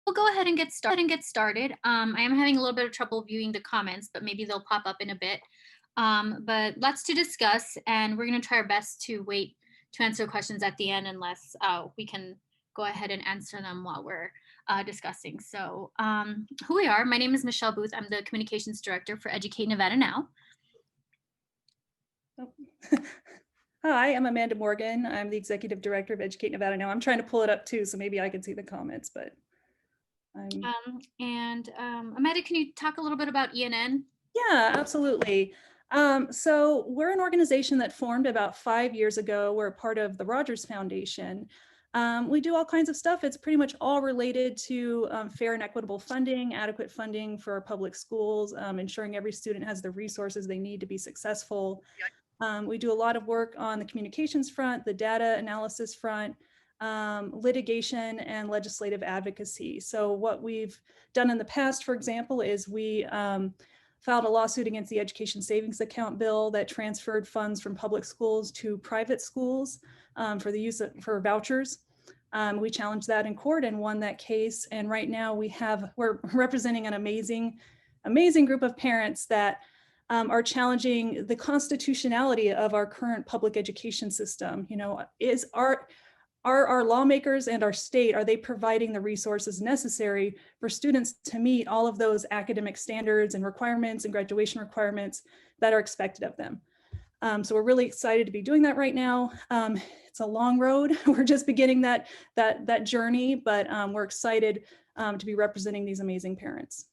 We'll go ahead and get started. I am having a little bit of trouble viewing the comments, but maybe they'll pop up in a bit. But lots to discuss, and we're going to try our best to wait to answer questions at the end, unless we can go ahead and answer them while we're discussing. So, who we are? My name is Michelle Booth. I'm the communications director for Educate Nevada Now. Oh. Hi, I'm Amanda Morgan. I'm the executive director of Educate Nevada Now. I'm trying to pull it up too, so maybe I can see the comments, but I'm. Amanda, can you talk a little bit about ENN? Yeah, absolutely. So we're an organization that formed about 5 years ago. We're a part of the Rogers Foundation. We do all kinds of stuff. It's pretty much all related to fair and equitable funding, adequate funding for our public schools, ensuring every student has the resources they need to be successful. We do a lot of work on the communications front, the data analysis front, litigation, and legislative advocacy. So what we've done in the past, for example, is we filed a lawsuit against the Education Savings Account bill that transferred funds from public schools to private schools for the use of for vouchers. We challenged that in court and won that case. And right now we're representing an amazing group of parents that are challenging the constitutionality of our current public education system. You know, are our lawmakers and our state, are they providing the resources necessary for students to meet all of those academic standards and requirements and graduation requirements that are expected of them? So we're really excited to be doing that right now. It's a long road. We're just beginning that journey, but we're excited to be representing these amazing parents.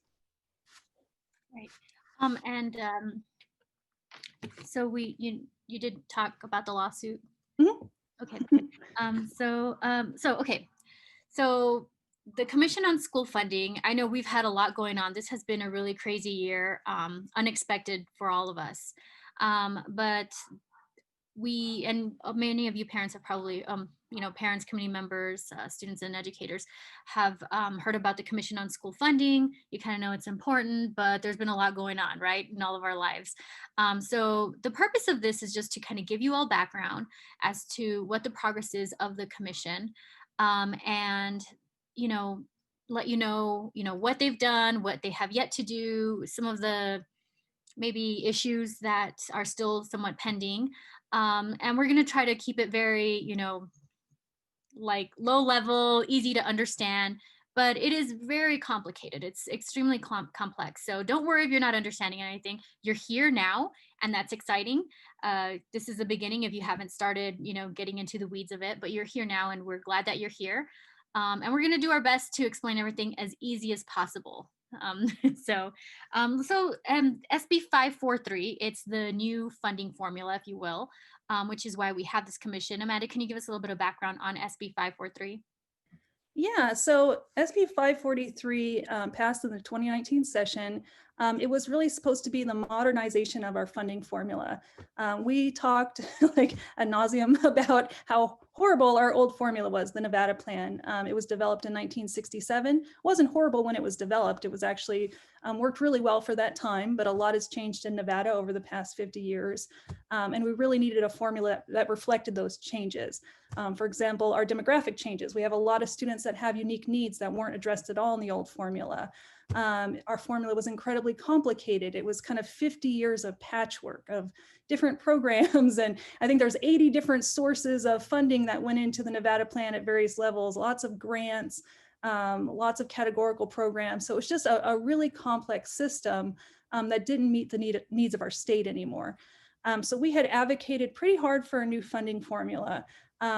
Right. So you did talk about the lawsuit. Mm-hmm. Okay. So the Commission on School Funding, I know we've had a lot going on. This has been a really crazy year, unexpected for all of us. But we, and many of you parents have probably, parents, community members, students and educators have heard about the Commission on School Funding. You kind of know it's important, but there's been a lot going on, right, in all of our lives. So the purpose of this is just to kind of give you all background as to what the progress is of the commission, and, let you know, what they've done, what they have yet to do, some of the maybe issues that are still somewhat pending. And we're going to try to keep it very, like low level, easy to understand, but it is very complicated. It's extremely complex. So don't worry if you're not understanding anything. You're here now, and that's exciting. This is the beginning if you haven't started, getting into the weeds of it, but you're here now, and we're glad that you're here. And we're going to do our best to explain everything as easy as possible. Um, so, SB 543, it's the new funding formula, if you will, which is why we have this commission. Amanda, can you give us a little bit of background on SB 543? Yeah, so SB 543 passed in the 2019 session. It was really supposed to be the modernization of our funding formula. We talked like ad nauseum about how horrible our old formula was, the Nevada plan. It was developed in 1967. It wasn't horrible when it was developed. It was actually worked really well for that time, but a lot has changed in Nevada over the past 50 years. And we really needed a formula that reflected those changes. For example, our demographic changes. We have a lot of students that have unique needs that weren't addressed at all in the old formula. Our formula was incredibly complicated. It was kind of 50 years of patchwork of different programs. And I think there's 80 different sources of funding that went into the Nevada plan at various levels, lots of grants, lots of categorical programs. So it's just a really complex system that didn't meet the needs of our state anymore. So we had advocated pretty hard for a new funding formula.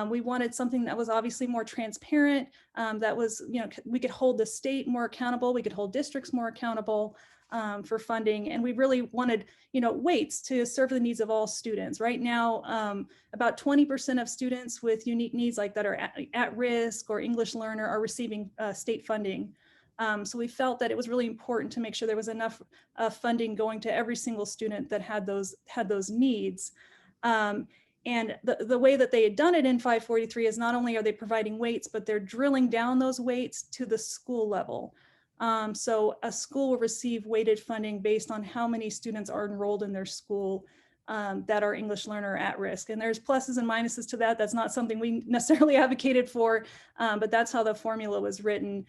We wanted something that was obviously more transparent, that was, we could hold the state more accountable, we could hold districts more accountable for funding. And we really wanted, weights to serve the needs of all students. Right now, about 20% of students with unique needs like that are at risk or English learner are receiving state funding. So we felt that it was really important to make sure there was enough funding going to every single student that had those needs. And the way that they had done it in 543 is not only are they providing weights, but they're drilling down those weights to the school level. So a school will receive weighted funding based on how many students are enrolled in their school that are English learner at risk. And there's pluses and minuses to that. That's not something we necessarily advocated for, but that's how the formula was written.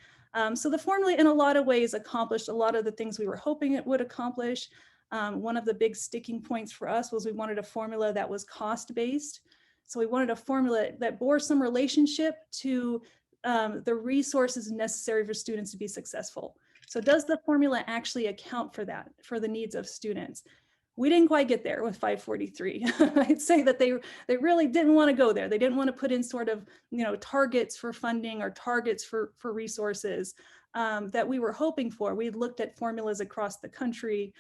So the formula in a lot of ways accomplished a lot of the things we were hoping it would accomplish. One of the big sticking points for us was we wanted a formula that was cost-based. So we wanted a formula that bore some relationship to the resources necessary for students to be successful. So does the formula actually account for that, for the needs of students? We didn't quite get there with 543. I'd say that they really didn't want to go there. They didn't want to put in sort of, targets for funding or targets for resources that we were hoping for. We had looked at formulas across the country,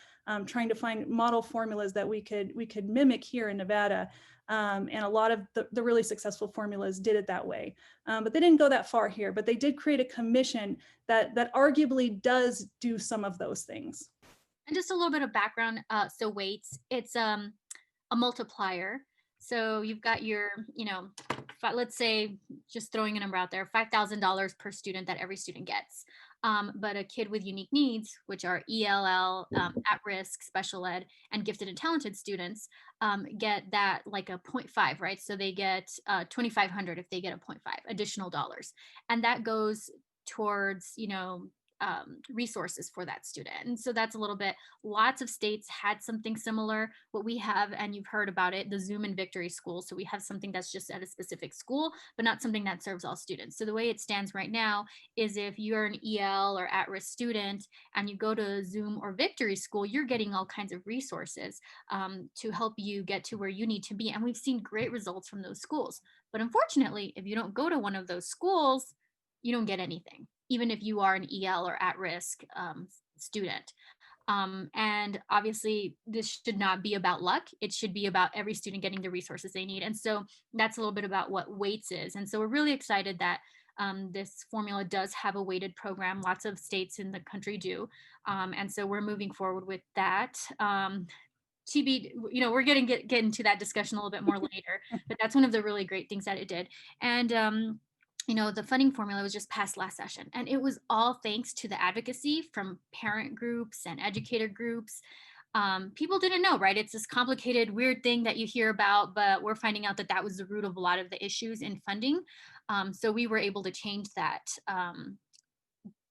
trying to find model formulas that we could mimic here in Nevada. And a lot of the really successful formulas did it that way. But they didn't go that far here, but they did create a commission that arguably does do some of those things. And just a little bit of background. So weights, it's a multiplier. So you've got your, let's say, just throwing a number out there, $5,000 per student that every student gets. But a kid with unique needs, which are ELL, at risk, special ed, and gifted and talented students, get that like a zero point 0.5, right? So they get 2,500 if they get a 0.5 additional dollars. And that goes towards, resources for that student. And so that's a little bit, lots of states had something similar. What we have, and you've heard about it, the Zoom and Victory School. So we have something that's just at a specific school, but not something that serves all students. So the way it stands right now is if you're an EL or at-risk student and you go to Zoom or Victory School, you're getting all kinds of resources to help you get to where you need to be. And we've seen great results from those schools. But unfortunately, if you don't go to one of those schools, you don't get anything, even if you are an EL or at risk student. And obviously, this should not be about luck. It should be about every student getting the resources they need. And so that's a little bit about what weights is. And so we're really excited that this formula does have a weighted program. Lots of states in the country do. And so we're moving forward with that. TB, we're going to get into that discussion a little bit more later, but that's one of the really great things that it did. And the funding formula was just passed last session, and it was all thanks to the advocacy from parent groups and educator groups. People didn't know, right? It's this complicated, weird thing that you hear about, but we're finding out that that was the root of a lot of the issues in funding. So we were able to change that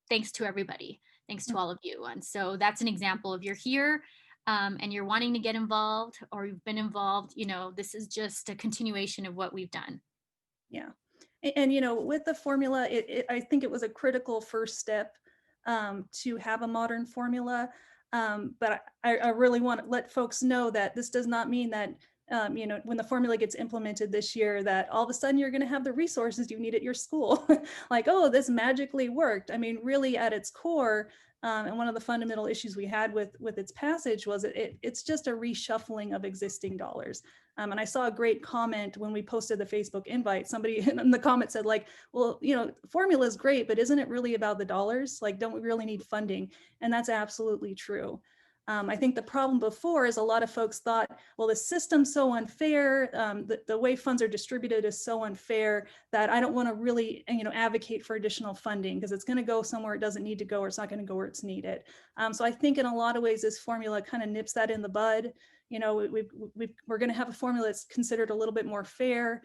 thanks to everybody, thanks to all of you. And so that's an example of you're here and you're wanting to get involved or you've been involved, this is just a continuation of what we've done. Yeah. And with the formula, I think it was a critical first step to have a modern formula. But I really want to let folks know that this does not mean that, when the formula gets implemented this year, that all of a sudden you're going to have the resources you need at your school. Like, oh, this magically worked. I mean, really at its core, and one of the fundamental issues we had with its passage was it's just a reshuffling of existing dollars. And I saw a great comment when we posted the Facebook invite. Somebody in the comment said, like, well, formula is great, but isn't it really about the dollars? Like, don't we really need funding? And that's absolutely true. I think the problem before is a lot of folks thought, well, the system's so unfair, the way funds are distributed is so unfair that I don't want to really, advocate for additional funding because it's going to go somewhere it doesn't need to go, or it's not going to go where it's needed. So I think in a lot of ways, this formula kind of nips that in the bud. We're going to have a formula that's considered a little bit more fair,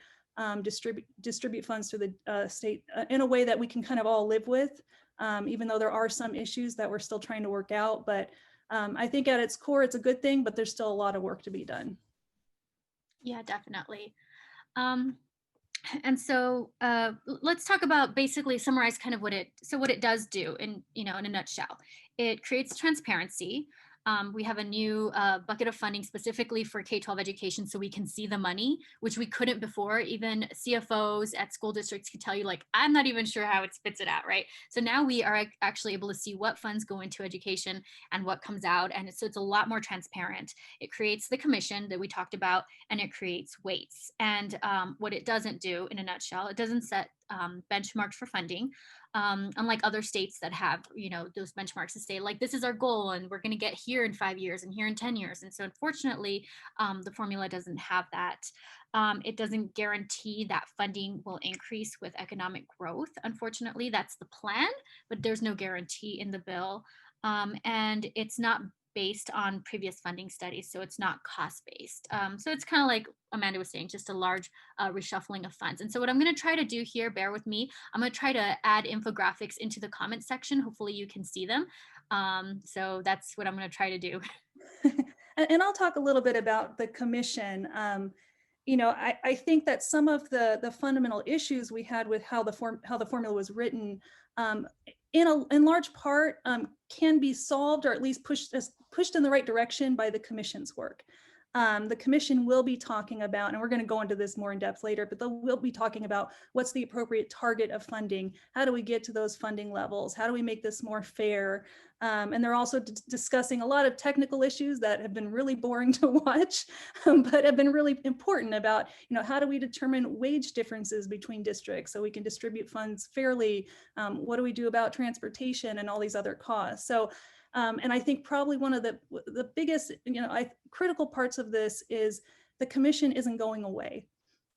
distribute funds to the state in a way that we can kind of all live with, even though there are some issues that we're still trying to work out. But I think at its core, it's a good thing, but there's still a lot of work to be done. Yeah, definitely. And so let's talk about, basically summarize kind of what it does do in a nutshell. It creates transparency. We have a new bucket of funding specifically for K-12 education so we can see the money, which we couldn't before. Even CFOs at school districts could tell you, like, I'm not even sure how it spits it out, right? So now we are actually able to see what funds go into education and what comes out. And so it's a lot more transparent. It creates the commission that we talked about, and it creates weights. And what it doesn't do in a nutshell, it doesn't set benchmarks for funding. Unlike other states that have, those benchmarks to say, like, this is our goal and we're going to get here in 5 years and here in 10 years. And so unfortunately, the formula doesn't have that. It doesn't guarantee that funding will increase with economic growth. Unfortunately, that's the plan, but there's no guarantee in the bill. And it's not based on previous funding studies, so it's not cost based. So it's kind of like Amanda was saying, just a large reshuffling of funds. And so what I'm going to try to do here, bear with me, I'm going to try to add infographics into the comment section. Hopefully you can see them. So that's what I'm going to try to do. And I'll talk a little bit about the commission. I think that some of the fundamental issues we had with how the formula was written, um, in large part, can be solved or at least pushed in the right direction by the commission's work. The commission will be talking about, and we're going to go into this more in depth later, but we'll be talking about what's the appropriate target of funding. How do we get to those funding levels? How do we make this more fair? And they're also discussing a lot of technical issues that have been really boring to watch, but have been really important about, how do we determine wage differences between districts so we can distribute funds fairly? What do we do about transportation and all these other costs? So, and I think probably one of the biggest, critical parts of this is the commission isn't going away.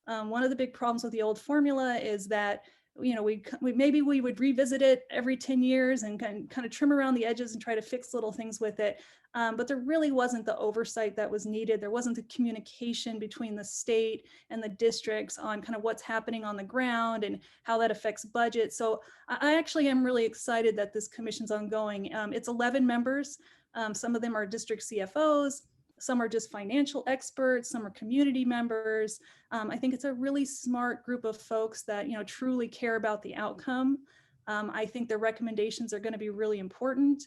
One of the big problems with the old formula is that we maybe we would revisit it every 10 years and kind of trim around the edges and try to fix little things with it. But there really wasn't the oversight that was needed. There wasn't the communication between the state and the districts on kind of what's happening on the ground and how that affects budget. So I actually am really excited that this commission's ongoing. It's 11 members. Some of them are district CFOs. Some are just financial experts, some are community members. I think it's a really smart group of folks that truly care about the outcome. I think their recommendations are going to be really important.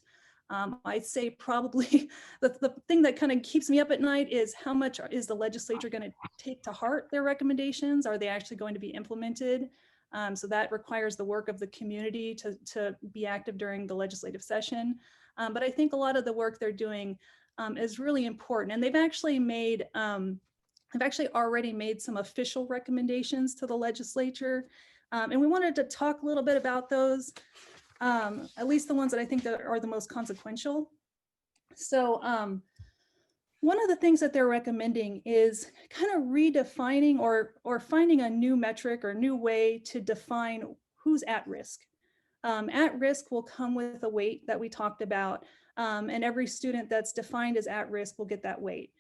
I'd say probably the thing that kind of keeps me up at night is how much is the legislature going to take to heart their recommendations? Are they actually going to be implemented? So that requires the work of the community to be active during the legislative session. But I think a lot of the work they're doing is really important. And they've actually already made some official recommendations to the legislature. And we wanted to talk a little bit about those, at least the ones that I think that are the most consequential. So one of the things that they're recommending is kind of redefining or finding a new metric or new way to define who's at risk. At risk will come with a weight that we talked about. And every student that's defined as at risk will get that weight.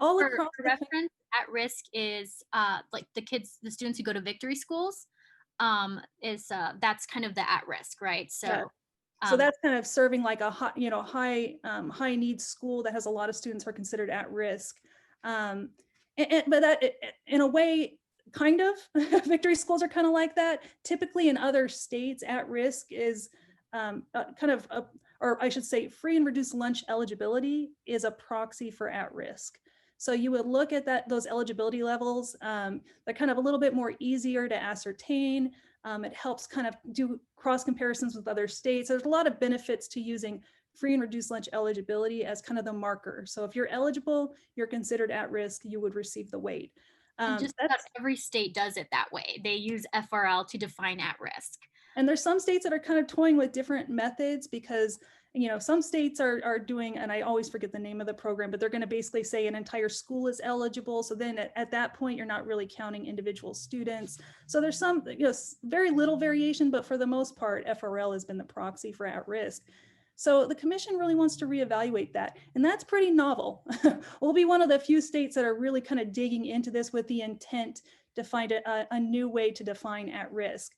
All across For the reference, at risk is like the students who go to victory schools, is that's kind of the at risk, right? yeah. So that's kind of serving like a high needs school that has a lot of students who are considered at risk. But that in a way, kind of victory schools are kind of like that. Typically in other states, at risk is or I should say free and reduced lunch eligibility is a proxy for at risk. So you would look at those eligibility levels. They're kind of a little bit more easier to ascertain. It helps kind of do cross comparisons with other states. There's a lot of benefits to using free and reduced lunch eligibility as kind of the marker. So if you're eligible, you're considered at risk, you would receive the weight. And just about every state does it that way. They use FRL to define at risk. And there's some states that are kind of toying with different methods because some states are doing, and I always forget the name of the program, but they're going to basically say an entire school is eligible. So then at that point, you're not really counting individual students. So there's some, very little variation, but for the most part, FRL has been the proxy for at risk. So the commission really wants to reevaluate that. And that's pretty novel. We'll be one of the few states that are really kind of digging into this with the intent to find a new way to define at risk.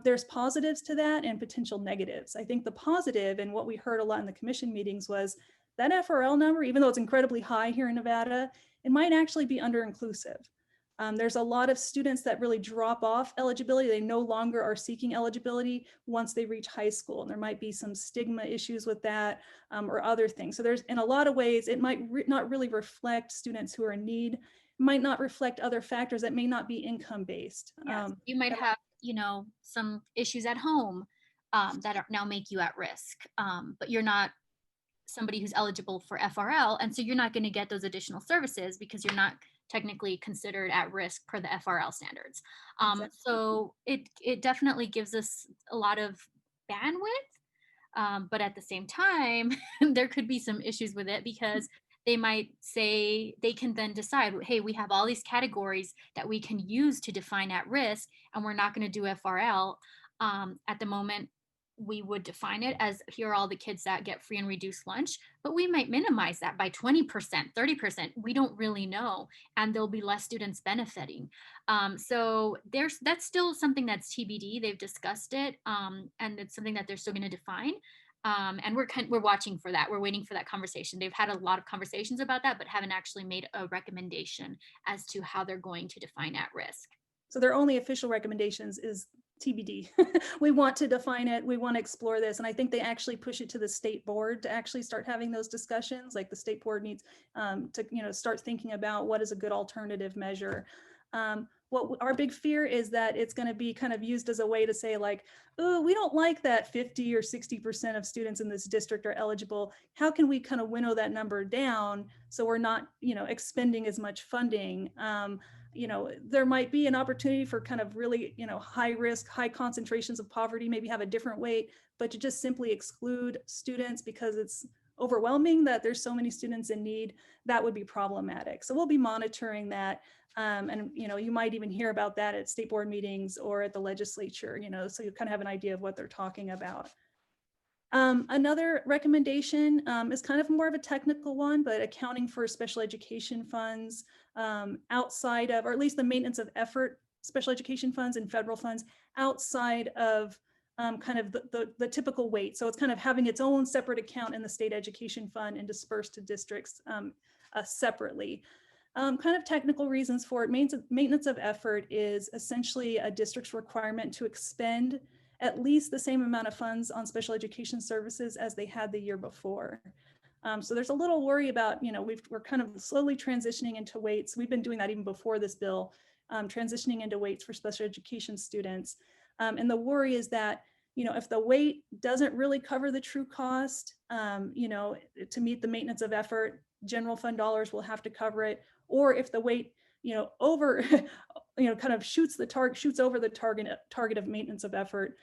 There's positives to that and potential negatives. I think the positive, and what we heard a lot in the commission meetings, was that FRL number, even though it's incredibly high here in Nevada, it might actually be under-inclusive. There's a lot of students that really drop off eligibility. They no longer are seeking eligibility once they reach high school. And there might be some stigma issues with that or other things. So there's, in a lot of ways, it might not really reflect students who are in need. It might not reflect other factors that may not be income-based. Yes. You might have some issues at home that now make you at risk, but you're not somebody who's eligible for FRL, and so you're not going to get those additional services because you're not technically considered at risk per the FRL standards. Exactly. So it definitely gives us a lot of bandwidth, but at the same time, there could be some issues with it because they might say they can then decide, hey, we have all these categories that we can use to define at risk, and we're not going to do FRL at the moment. we would define it as here are all the kids that get free and reduced lunch, but we might minimize that by 20%, 30%. We don't really know. And there'll be less students benefiting. So that's still something that's TBD. They've discussed it, and it's something that they're still going to define. And we're watching for that. We're waiting for that conversation. They've had a lot of conversations about that, but haven't actually made a recommendation as to how they're going to define at risk. So their only official recommendations is TBD. We want to define it. We want to explore this. And I think they actually push it to the state board to actually start having those discussions. Like the state board needs to, start thinking about what is a good alternative measure. What our big fear is that it's going to be kind of used as a way to say like, oh, we don't like that 50 or 60% of students in this district are eligible. How can we kind of winnow that number down so we're not, expending as much funding? There might be an opportunity for kind of really, high risk, high concentrations of poverty, maybe have a different weight, but to just simply exclude students because it's overwhelming that there's so many students in need, that would be problematic. So we'll be monitoring that. And you might even hear about that at state board meetings or at the legislature, so you kind of have an idea of what they're talking about. Another recommendation is kind of more of a technical one, but accounting for special education funds outside of, or at least the maintenance of effort special education funds and federal funds outside of kind of the typical weight. So it's kind of having its own separate account in the state education fund and dispersed to districts separately. Kind of technical reasons for it. Maintenance of effort is essentially a district's requirement to expend at least the same amount of funds on special education services as they had the year before. So there's a little worry about, we're kind of slowly transitioning into weights. We've been doing that even before this bill, transitioning into weights for special education students. And the worry is that, if the weight doesn't really cover the true cost, to meet the maintenance of effort, general fund dollars will have to cover it. Or if the weight, over, kind of shoots over the target of maintenance of effort,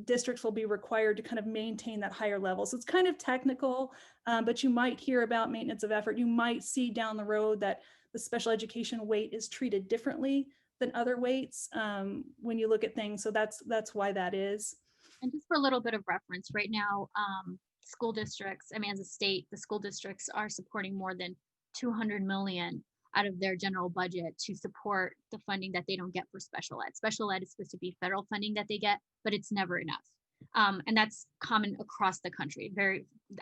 districts will be required to kind of maintain that higher level. So it's kind of technical, but you might hear about maintenance of effort. You might see down the road that the special education weight is treated differently than other weights when you look at things. So that's why that is. And just for a little bit of reference, right now, school districts, I mean, as a state, the school districts are supporting more than 200 million out of their general budget to support the funding that they don't get for special ed. Special ed is supposed to be federal funding that they get, but it's never enough. And that's common across the country.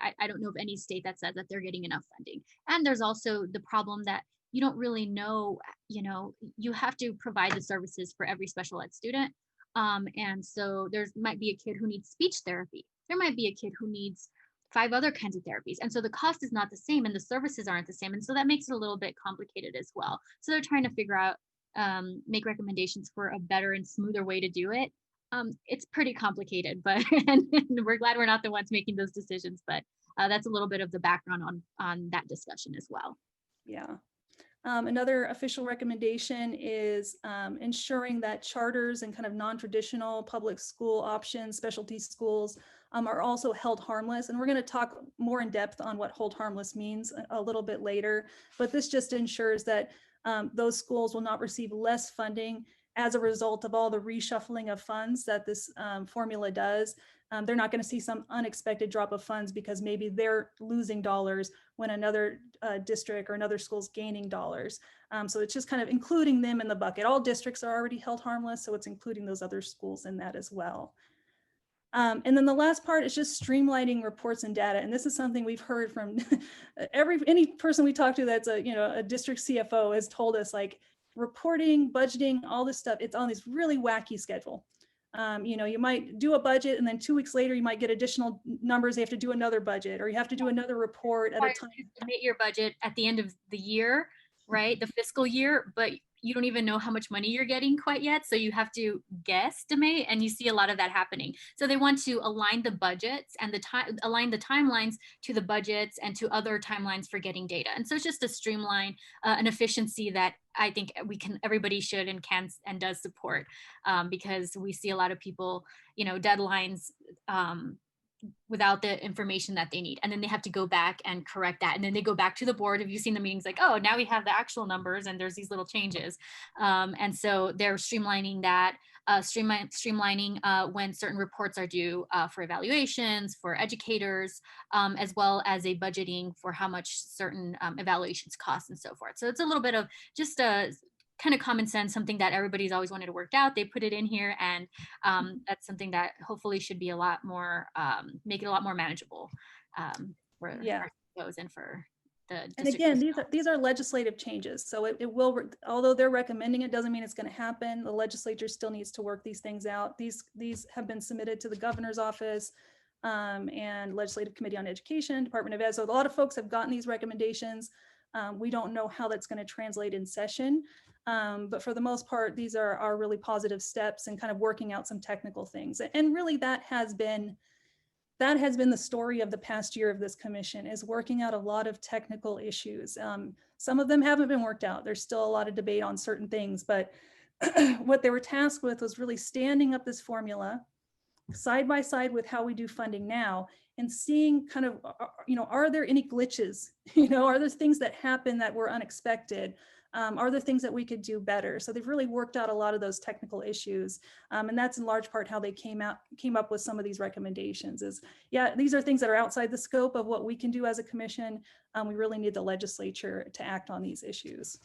I don't know of any state that says that they're getting enough funding. And there's also the problem that you don't really know, you have to provide the services for every special ed student. And so there might be a kid who needs speech therapy. There might be a kid who needs 5 other kinds of therapies. And so the cost is not the same and the services aren't the same. And so that makes it a little bit complicated as well. So they're trying to figure out, make recommendations for a better and smoother way to do it. It's pretty complicated, but and we're glad we're not the ones making those decisions. But that's a little bit of the background on that discussion as well. Yeah. Another official recommendation is ensuring that charters and kind of non-traditional public school options, specialty schools are also held harmless. And we're going to talk more in depth on what hold harmless means a little bit later. But this just ensures that those schools will not receive less funding as a result of all the reshuffling of funds that this formula does. They're not going to see some unexpected drop of funds because maybe they're losing dollars when another district or another school's gaining dollars. So it's just kind of including them in the bucket. All districts are already held harmless, so it's including those other schools in that as well. And then the last part is just streamlining reports and data. And this is something we've heard from any person we talk to that's a district CFO has told us, like, reporting, budgeting, all this stuff, it's on this really wacky schedule. You might do a budget and then 2 weeks later you might get additional numbers. You have to do another budget or you have to do another report at a time. You submit your budget at the end of the year, right? The fiscal year, but you don't even know how much money you're getting quite yet. So you have to guesstimate, and you see a lot of that happening. So they want to align the budgets and align the timelines to the budgets and to other timelines for getting data. And so it's just a streamline, an efficiency that I think everybody should and can and does support, because we see a lot of people, deadlines without the information that they need. And then they have to go back and correct that. And then they go back to the board. Have you seen the meetings like, oh, now we have the actual numbers and there's these little changes. And so they're streamlining that, streamlining when certain reports are due for evaluations, for educators, as well as a budgeting for how much certain evaluations cost and so forth. So it's a little bit of just a kind of common sense, something that everybody's always wanted to work out. They put it in here, and that's something that hopefully should be a lot more, make it a lot more manageable for Yeah. our CEOs and for the And district again, personnel. these are legislative changes. So it will, although they're recommending it, doesn't mean it's going to happen. The legislature still needs to work these things out. These have been submitted to the governor's office and Legislative Committee on Education, Department of Ed. So a lot of folks have gotten these recommendations. We don't know how that's going to translate in session. But for the most part, these are really positive steps and kind of working out some technical things. And really that has been the story of the past year of this commission, is working out a lot of technical issues. Some of them haven't been worked out. There's still a lot of debate on certain things, but what they were tasked with was really standing up this formula side by side with how we do funding now, and seeing kind of, are there any glitches? Are there things that happen that were unexpected? Are there things that we could do better? So they've really worked out a lot of those technical issues. And that's in large part how they came up with some of these recommendations is, yeah, these are things that are outside the scope of what we can do as a commission. We really need the legislature to act on these issues.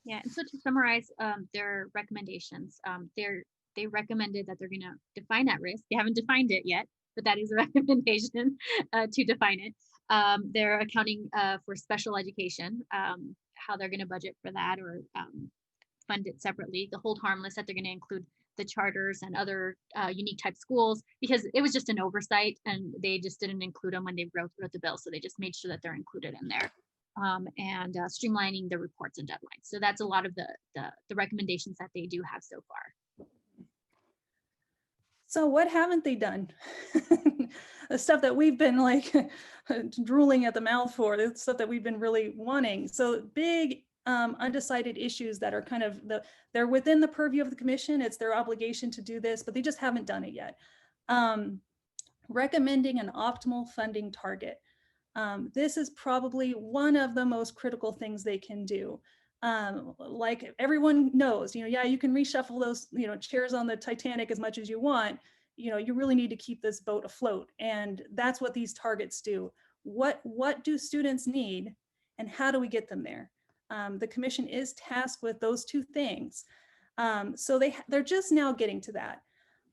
Yeah, and so to summarize their recommendations, they recommended that they're going to define that risk. They haven't defined it yet, but that is a recommendation to define it. They're accounting for special education, how they're going to budget for that or fund it separately. The hold harmless, that they're going to include the charters and other unique type schools, because it was just an oversight and they just didn't include them when they wrote the bill. So they just made sure that they're included in there. And streamlining the reports and deadlines. So that's a lot of the recommendations that they do have so far. So what haven't they done? The stuff that we've been like drooling at the mouth for, the stuff that we've been really wanting. So big undecided issues that are kind of they're within the purview of the commission. It's their obligation to do this, but they just haven't done it yet. Recommending an optimal funding target. This is probably one of the most critical things they can do. Like everyone knows, yeah, you can reshuffle those, chairs on the Titanic as much as you want. You really need to keep this boat afloat. And that's what these targets do. What do students need and how do we get them there? The commission is tasked with those two things. So they're just now getting to that.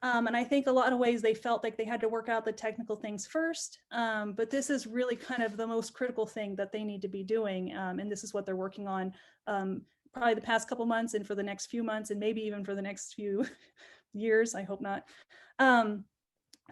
And I think a lot of ways they felt like they had to work out the technical things first, but this is really kind of the most critical thing that they need to be doing. And this is what they're working on probably the past couple months and for the next few months and maybe even for the next few years, I hope not.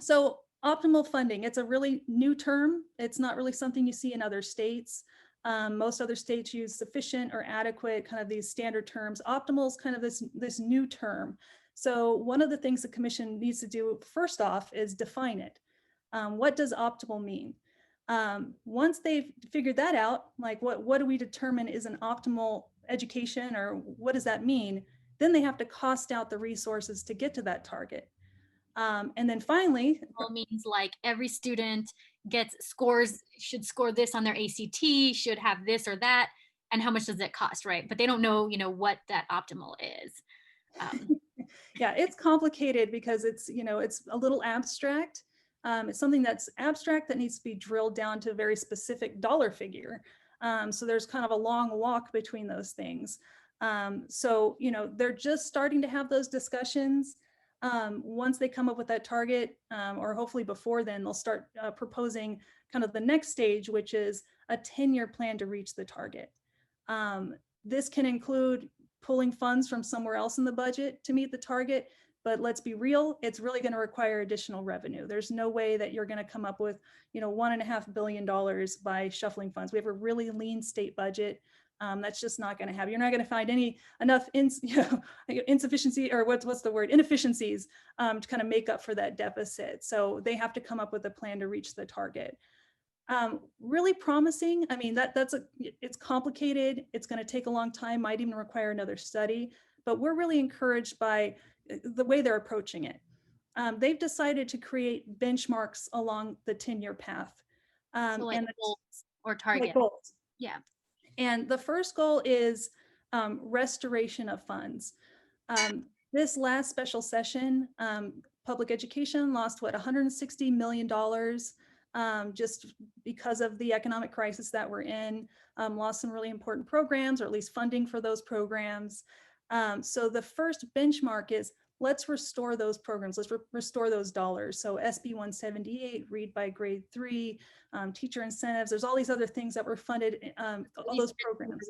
So optimal funding, it's a really new term. It's not really something you see in other states. Most other states use sufficient or adequate, kind of these standard terms. Optimal is kind of this new term. So one of the things the commission needs to do first off is define it. What does optimal mean? Once they've figured that out, like what do we determine is an optimal education, or what does that mean? Then they have to cost out the resources to get to that target. And then finally, All means like every student should score this on their ACT, should have this or that, and how much does it cost, right? But they don't know, what that optimal is. Yeah, it's complicated because it's a little abstract. It's something that's abstract that needs to be drilled down to a very specific dollar figure. So there's kind of a long walk between those things. So they're just starting to have those discussions. Once they come up with that target, or hopefully before then, they'll start proposing kind of the next stage, which is a 10-year plan to reach the target. This can include pulling funds from somewhere else in the budget to meet the target. But let's be real, it's really going to require additional revenue. There's no way that you're going to come up with, $1.5 billion by shuffling funds. We have a really lean state budget. That's just not going to happen. You're not going to find enough insufficiency, or what's the word, inefficiencies to kind of make up for that deficit. So they have to come up with a plan to reach the target. Really promising. I mean, it's complicated. It's going to take a long time, might even require another study, but we're really encouraged by the way they're approaching it. they've decided to create benchmarks along the 10-year path. So like And it's goals or like target. goals. Yeah. And the first goal is restoration of funds. This last special session, public education lost what, $160 million just because of the economic crisis that we're in, lost some really important programs, or at least funding for those programs. So the first benchmark is, let's restore those programs, let's restore those dollars. So SB 178, Read by Grade 3, teacher incentives, there's all these other things that were funded, all those programs.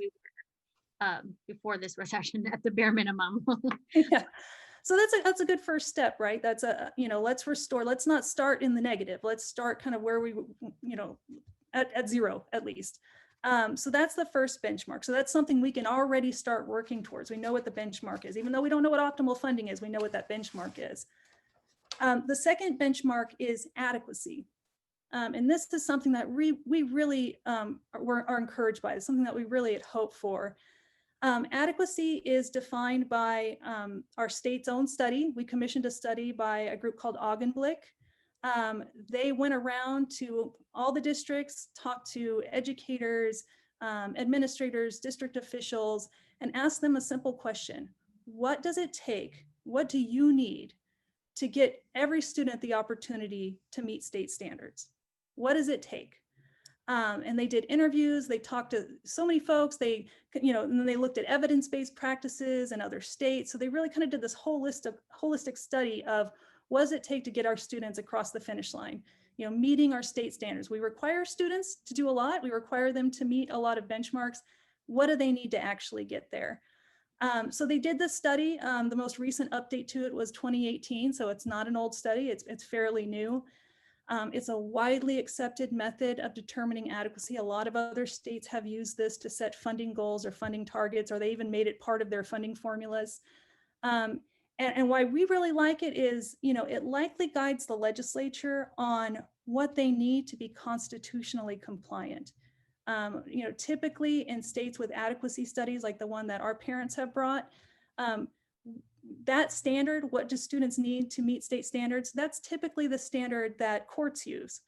Before this recession at the bare minimum. Yeah. So that's a good first step, right? That's let's restore, let's not start in the negative. Let's start kind of where we, at zero at least. So that's the first benchmark. So that's something we can already start working towards. We know what the benchmark is, even though we don't know what optimal funding is, we know what that benchmark is. The second benchmark is adequacy. And this is something that we really are encouraged by. It's something that we really had hoped for. Adequacy is defined by our state's own study. We commissioned a study by a group called Augenblick. They went around to all the districts, talked to educators, administrators, district officials, and asked them a simple question. What does it take? What do you need to get every student the opportunity to meet state standards? What does it take? And they did interviews, they talked to so many folks, and then they looked at evidence-based practices in other states. So they really kind of did this holistic study of what does it take to get our students across the finish line, meeting our state standards. We require students to do a lot. We require them to meet a lot of benchmarks. What do they need to actually get there? So they did this study. The most recent update to it was 2018. So it's not an old study, it's fairly new. It's a widely accepted method of determining adequacy. A lot of other states have used this to set funding goals or funding targets, or they even made it part of their funding formulas. And why we really like it is, it likely guides the legislature on what they need to be constitutionally compliant. Typically in states with adequacy studies like the one that our parents have brought, that standard, what do students need to meet state standards, that's typically the standard that courts use.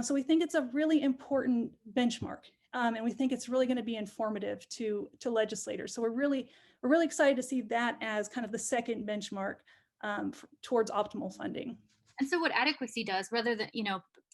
So we think it's a really important benchmark, and we think it's really going to be informative to legislators. So we're really excited to see that as kind of the second benchmark towards optimal funding. And so what adequacy does, rather than,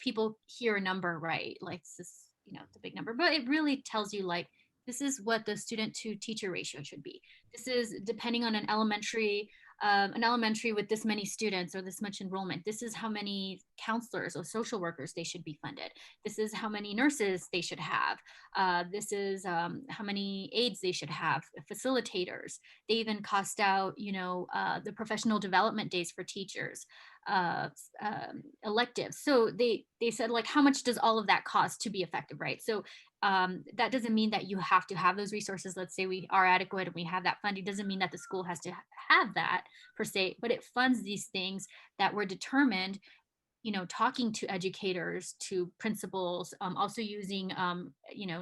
people hear a number, right? Like this is, the big number, but it really tells you like, this is what the student to teacher ratio should be. This is depending on an elementary with this many students or this much enrollment. This is how many counselors or social workers they should be funded. This is how many nurses they should have. This is how many aides they should have, facilitators. They even cost out, the professional development days for teachers, electives. So they said like, how much does all of that cost to be effective, right? So that doesn't mean that you have to have those resources. Let's say we are adequate and we have that funding, doesn't mean that the school has to have that per se, but it funds these things that were determined, talking to educators, to principals, also using,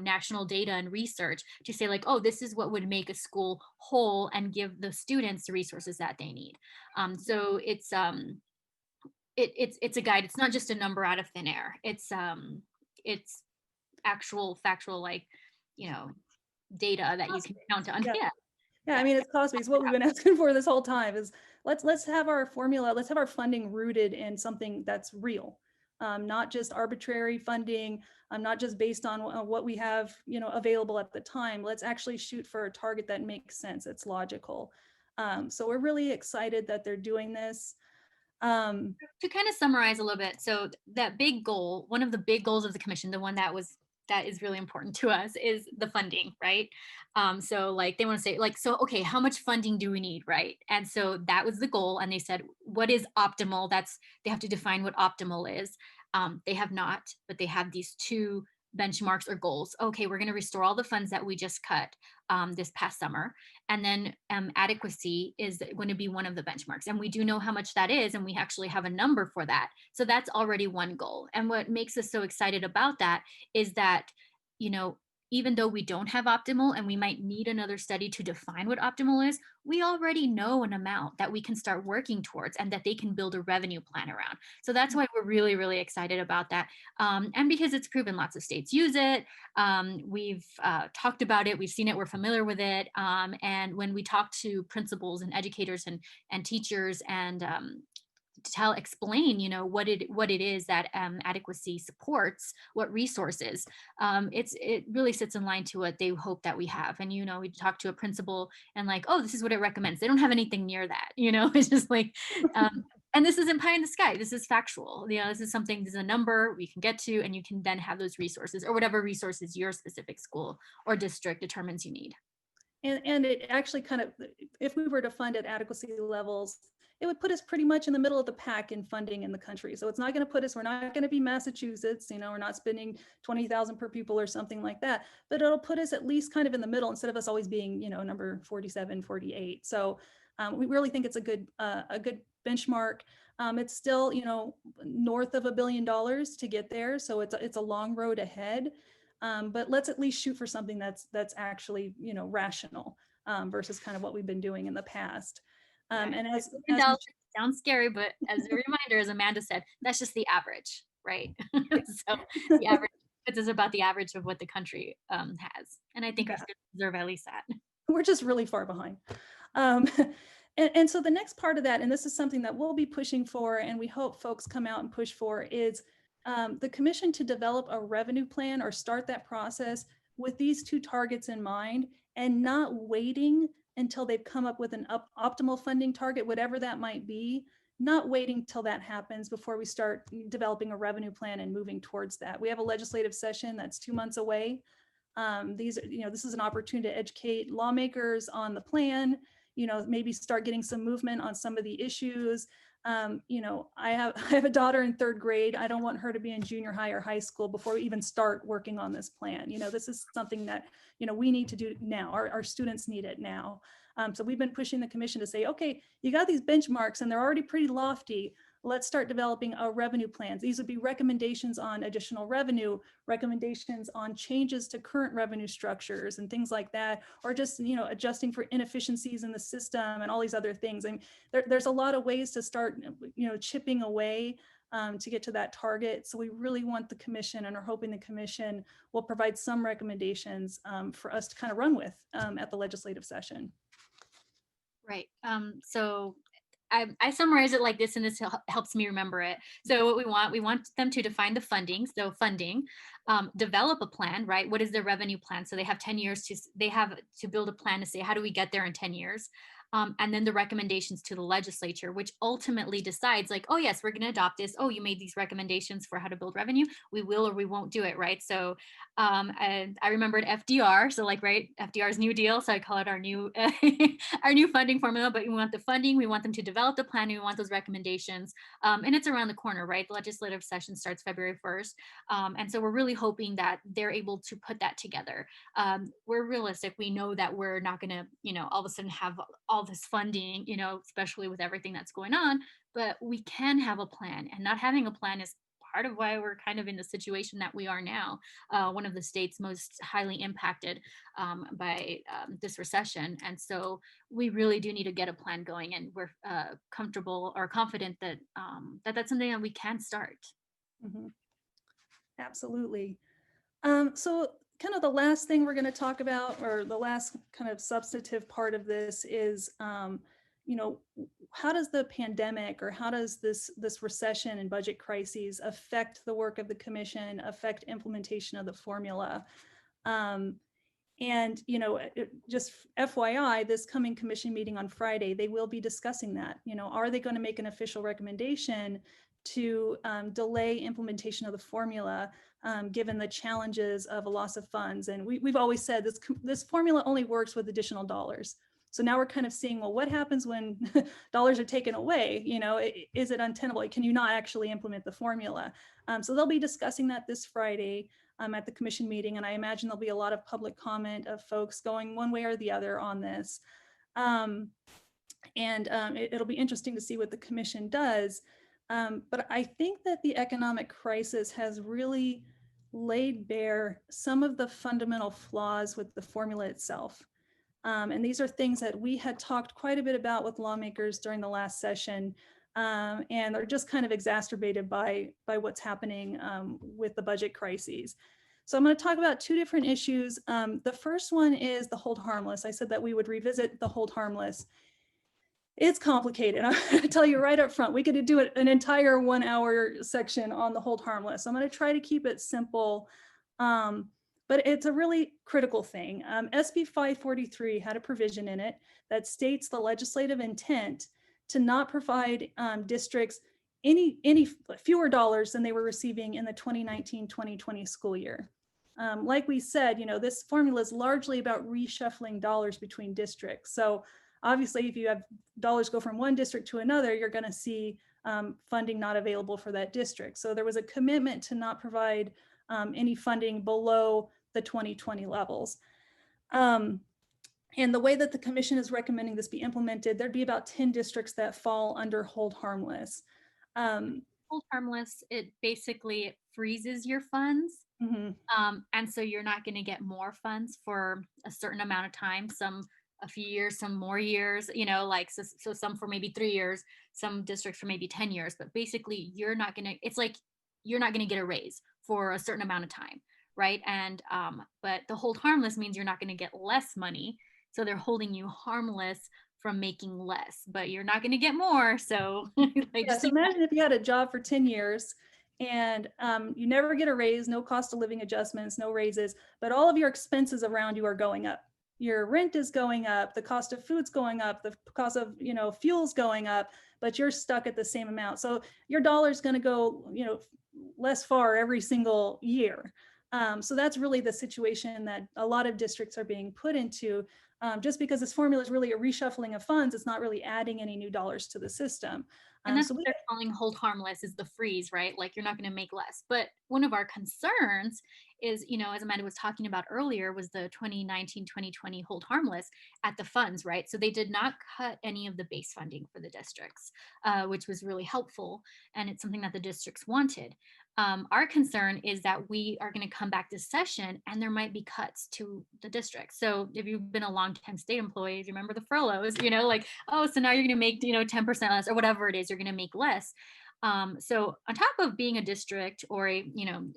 national data and research to say like, oh, this is what would make a school whole and give the students the resources that they need. So it's a guide. It's not just a number out of thin air. It's actual factual, like, data that you can count on. Yeah. Yeah. Yeah, I mean, it's cost based. What we've been asking for this whole time is let's have our formula, let's have our funding rooted in something that's real, not just arbitrary funding, not just based on what we have, available at the time. Let's actually shoot for a target that makes sense. It's logical. So we're really excited that they're doing this. To kind of summarize a little bit, so that big goal, one of the big goals of the commission, the one that is really important to us, is the funding, right? So like they want to say like, so okay, how much funding do we need, right? And so that was the goal, and they said, what is optimal? They have to define what optimal is. They have not, but they have these two benchmarks or goals. Okay, we're going to restore all the funds that we just cut this past summer, and then adequacy is going to be one of the benchmarks, and we do know how much that is, and we actually have a number for that. So that's already one goal. And what makes us so excited about that is that, even though we don't have optimal and we might need another study to define what optimal is, we already know an amount that we can start working towards and that they can build a revenue plan around. So that's why we're really, really excited about that. And because it's proven lots of states use it, we've talked about it, we've seen it, we're familiar with it. And when we talk to principals and educators and teachers and explain, what it is that adequacy supports, what resources, it really sits in line to what they hope that we have. And we talk to a principal and like, oh, this is what it recommends. They don't have anything near that. It's just like, and this isn't pie in the sky, this is factual. This is something, this is a number we can get to, and you can then have those resources or whatever resources your specific school or district determines you need. And it actually kind of, if we were to fund at adequacy levels, it would put us pretty much in the middle of the pack in funding in the country. So it's not going to put us, we're not going to be Massachusetts, we're not spending 20,000 per pupil or something like that, but it'll put us at least kind of in the middle instead of us always being, number 47, 48. So we really think it's a good benchmark. It's still, north of $1 billion to get there. So it's a long road ahead. But let's at least shoot for something that's actually, rational, versus kind of what we've been doing in the past. And as $1 sounds scary, but as a reminder, as Amanda said, that's just the average, right? So the average is about the average of what the country has, and I think our students deserve at least that. We're just really far behind. And so the next part of that, and this is something that we'll be pushing for, and we hope folks come out and push for, is the commission to develop a revenue plan or start that process with these two targets in mind, and not waiting until they've come up with an optimal funding target, whatever that might be, not waiting till that happens before we start developing a revenue plan and moving towards that. We have a legislative session that's 2 months away. This is an opportunity to educate lawmakers on the plan, maybe start getting some movement on some of the issues. I have a daughter in 3rd grade. I don't want her to be in junior high or high school before we even start working on this plan. This is something that, we need to do now. Our students need it now. So we've been pushing the commission to say, okay, you got these benchmarks and they're already pretty lofty. Let's start developing a revenue plans. These would be recommendations on additional revenue, recommendations on changes to current revenue structures and things like that, or just, adjusting for inefficiencies in the system and all these other things. And there's a lot of ways to start, chipping away to get to that target. So we really want the commission, and are hoping the commission will provide some recommendations for us to kind of run with at the legislative session. Right. So I summarize it like this, and this helps me remember it. So what we want them to define the funding. So funding, develop a plan, right? What is their revenue plan? So they have 10 years they have to build a plan to say, how do we get there in 10 years? And then the recommendations to the legislature, which ultimately decides like, oh yes, we're going to adopt this. Oh, you made these recommendations for how to build revenue. We will or we won't do it, right? So and I remembered FDR. So like, right, FDR's New Deal. So I call it our new our new funding formula. But we want the funding. We want them to develop the plan. We want those recommendations. And it's around the corner, right? The legislative session starts February 1st. And so we're really hoping that they're able to put that together. We're realistic. We know that we're not going to, all of a sudden have all this funding, especially with everything that's going on, but we can have a plan, and not having a plan is part of why we're kind of in the situation that we are now. One of the states most highly impacted by this recession. And so we really do need to get a plan going, and we're comfortable or confident that that's something that we can start. Mm-hmm. Absolutely. So kind of the last thing we're going to talk about, or the last kind of substantive part of this, is how does the pandemic, or how does this recession and budget crises affect the work of the commission, affect implementation of the formula? And just FYI, this coming commission meeting on Friday, they will be discussing that. Are they going to make an official recommendation to delay implementation of the formula, given the challenges of a loss of funds? And we've always said this formula only works with additional dollars. So now we're kind of seeing, well, what happens when dollars are taken away? Is it untenable? Can you not actually implement the formula? So they'll be discussing that this Friday at the commission meeting. And I imagine there'll be a lot of public comment of folks going one way or the other on this. It'll be interesting to see what the commission does. But I think that the economic crisis has really laid bare some of the fundamental flaws with the formula itself. And these are things that we had talked quite a bit about with lawmakers during the last session, and they're just kind of exacerbated by what's happening with the budget crises. So I'm going to talk about two different issues. The first one is the hold harmless. I said that we would revisit the hold harmless. It's complicated. I'm going to tell you right up front, we could do an entire 1 hour section on the hold harmless. I'm going to try to keep it simple, but it's a really critical thing. SB 543 had a provision in it that states the legislative intent to not provide districts any fewer dollars than they were receiving in the 2019-2020 school year. Like we said, this formula is largely about reshuffling dollars between districts. So obviously, if you have dollars go from one district to another, you're going to see funding not available for that district. So there was a commitment to not provide any funding below the 2020 levels. And the way that the commission is recommending this be implemented, there'd be about 10 districts that fall under hold harmless. Hold harmless, it basically freezes your funds. Mhm. And so you're not going to get more funds for a certain amount of time, some a few years, some more years, like, so some for maybe 3 years, some districts for maybe 10 years, but basically you're not going to, it's like, you're not going to get a raise for a certain amount of time. Right. And, but the hold harmless means you're not going to get less money. So they're holding you harmless from making less, but you're not going to get more. So like, Yeah, just so think imagine if you had a job for 10 years and you never get a raise, no cost of living adjustments, no raises, but all of your expenses around you are going up. Your rent is going up, the cost of food's going up, the cost of fuel's going up, but you're stuck at the same amount. So your dollar's going to go less far every single year. So that's really the situation that a lot of districts are being put into. Just because this formula is really a reshuffling of funds, it's not really adding any new dollars to the system. and that's So what we they're calling hold harmless, is the freeze, right? Like, you're not going to make less. But one of our concerns is, as Amanda was talking about earlier, was the 2019-2020 hold harmless at the funds, right? So they did not cut any of the base funding for the districts, which was really helpful. And it's something that the districts wanted. Our concern is that we are going to come back this session and there might be cuts to the district. So if you've been a long-time state employee, you remember the furloughs, like, oh, so now you're going to make 10% less, or whatever it is, you're going to make less. So on top of being a district, or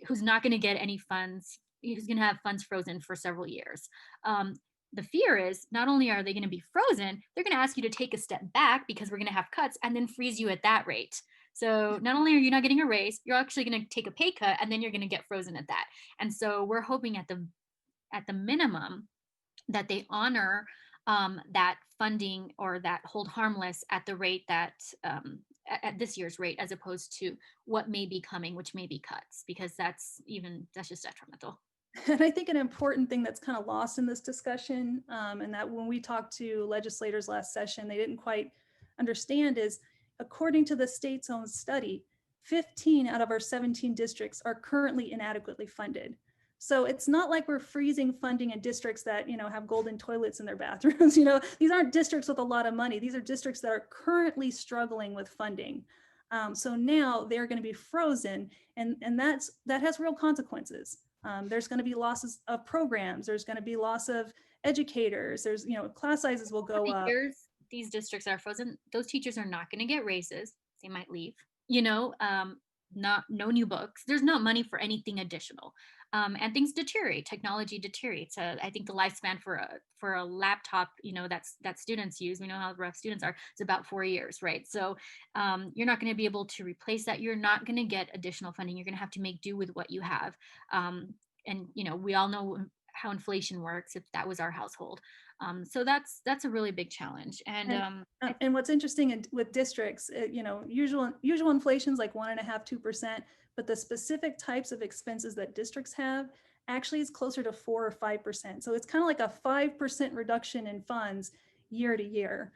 who's not going to get any funds, who's going to have funds frozen for several years, the fear is not only are they going to be frozen, they're going to ask you to take a step back because we're going to have cuts, and then freeze you at that rate. So not only are you not getting a raise, you're actually going to take a pay cut, and then you're going to get frozen at that. And so we're hoping at the minimum that they honor that funding, or that hold harmless at the rate that at this year's rate, as opposed to what may be coming, which may be cuts, because that's just detrimental. And I think an important thing that's kind of lost in this discussion, and that when we talked to legislators last session, they didn't quite understand, is according to the state's own study, 15 out of our 17 districts are currently inadequately funded. So it's not like we're freezing funding in districts that have golden toilets in their bathrooms. These aren't districts with a lot of money. These are districts that are currently struggling with funding. So now they're going to be frozen, and that has real consequences. There's going to be losses of programs. There's going to be loss of educators. There's, class sizes will go up. Years these districts are frozen, those teachers are not going to get raises. They might leave. Not no new books. There's not money for anything additional, and things deteriorate. Technology deteriorates. I think the lifespan for a laptop, that students use. We know how rough students are. It's about 4 years, right? So you're not going to be able to replace that. You're not going to get additional funding. You're going to have to make do with what you have. And we all know how inflation works if that was our household. So that's a really big challenge. And what's interesting with districts, usual inflation is like 1.5%, 2%, but the specific types of expenses that districts have actually is closer to 4 or 5%. So it's kind of like a 5% reduction in funds year to year.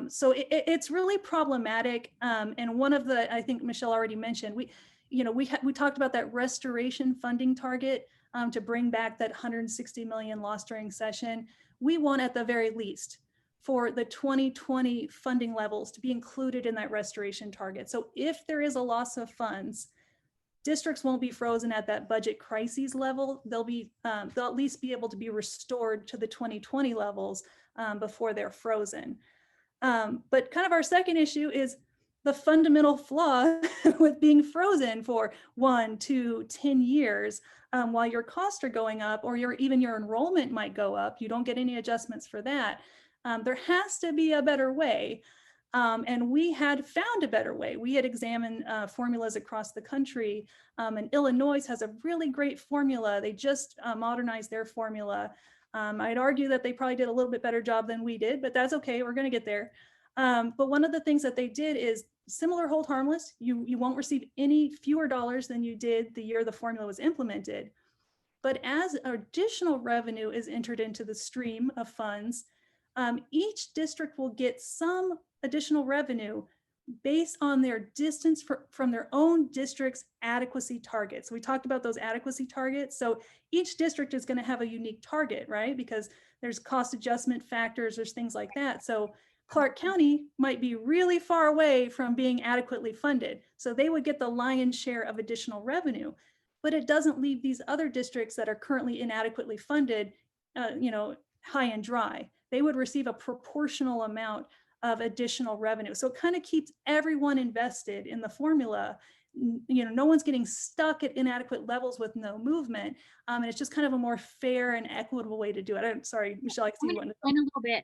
So it's really problematic. And one of the, I think Michelle already mentioned, we talked about that restoration funding target to bring back that 160 million lost during session. We want, at the very least, for the 2020 funding levels to be included in that restoration target. So if there is a loss of funds, districts won't be frozen at that budget crises level. They'll at least be able to be restored to the 2020 levels before they're frozen. But kind of our second issue is the fundamental flaw with being frozen for 1, 2, 10 years while your costs are going up, or even your enrollment might go up. You don't get any adjustments for that. There has to be a better way. And we had found a better way. We had examined formulas across the country, and Illinois has a really great formula. They just modernized their formula. I'd argue that they probably did a little bit better job than we did, but that's okay. We're going to get there. But one of the things that they did is similar hold harmless. You won't receive any fewer dollars than you did the year the formula was implemented. But as additional revenue is entered into the stream of funds, each district will get some additional revenue based on their distance from their own district's adequacy targets. We talked about those adequacy targets. So each district is going to have a unique target, right? Because there's cost adjustment factors, there's things like that. So Clark County might be really far away from being adequately funded. So they would get the lion's share of additional revenue, but it doesn't leave these other districts that are currently inadequately funded, high and dry. They would receive a proportional amount of additional revenue. So it kind of keeps everyone invested in the formula. No one's getting stuck at inadequate levels with no movement. And it's just kind of a more fair and equitable way to do it. I'm sorry, Michelle, I see I'm you going to wanted to explain a little bit.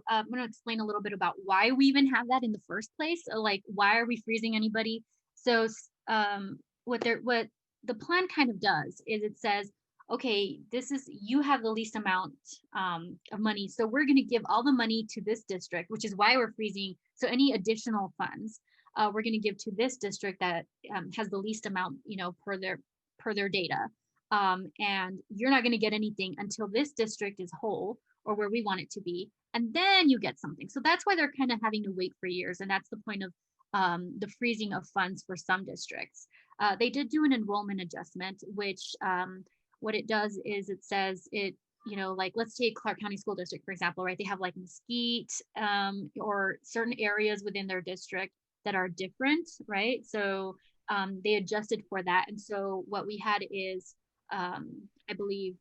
I'm going to explain a little bit about why we even have that in the first place. Like, why are we freezing anybody? So, what the plan kind of does is it says, okay, you have the least amount of money, so we're going to give all the money to this district, which is why we're freezing. So any additional funds, we're going to give to this district that has the least amount, per their data. And you're not going to get anything until this district is whole or where we want it to be, and then you get something. So that's why they're kind of having to wait for years, and that's the point of the freezing of funds for some districts. They did do an enrollment adjustment, which what it does is it says it, like let's take Clark County School District, for example, right? They have like Mesquite or certain areas within their district that are different, right? So they adjusted for that. And so what we had is, I believe,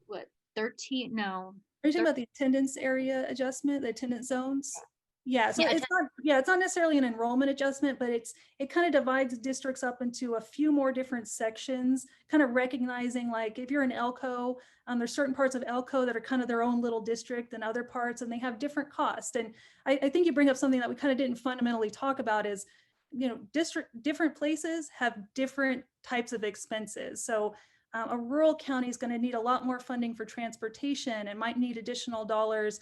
what, 13, no, Are you talking about the attendance area adjustment, the attendance zones? Yeah, so yeah, it's not necessarily an enrollment adjustment, but it kind of divides districts up into a few more different sections, kind of recognizing, like, if you're an ELCO, there's certain parts of ELCO that are kind of their own little district, and other parts, and they have different costs. And I think you bring up something that we kind of didn't fundamentally talk about is, different places have different types of expenses. So a rural county is going to need a lot more funding for transportation and might need additional dollars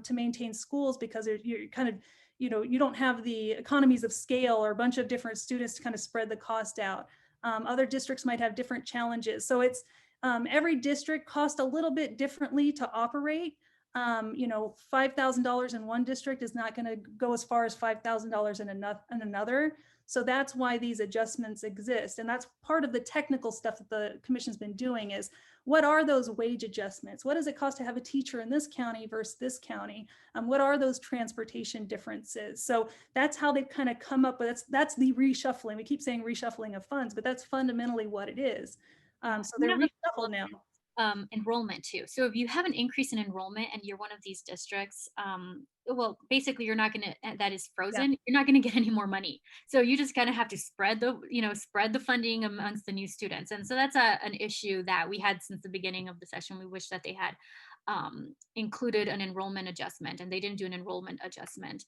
to maintain schools, because you're kind of, you don't have the economies of scale or a bunch of different students to kind of spread the cost out. Other districts might have different challenges. So it's every district costs a little bit differently to operate. $5,000 in one district is not going to go as far as $5,000 in another. So that's why these adjustments exist. And that's part of the technical stuff that the commission's been doing is, what are those wage adjustments? What does it cost to have a teacher in this county versus this county? What are those transportation differences? So that's how they've kind of come up with, that's the reshuffling. We keep saying reshuffling of funds, but that's fundamentally what it is. So they're reshuffled now. Enrollment too. So if you have an increase in enrollment and you're one of these districts, well, basically you're not going to, that is frozen, Yeah. you're not going to get any more money. So you just kind of have to spread the funding amongst the new students. And so that's an issue that we had since the beginning of the session. We wish that they had included an enrollment adjustment, and they didn't do an enrollment adjustment.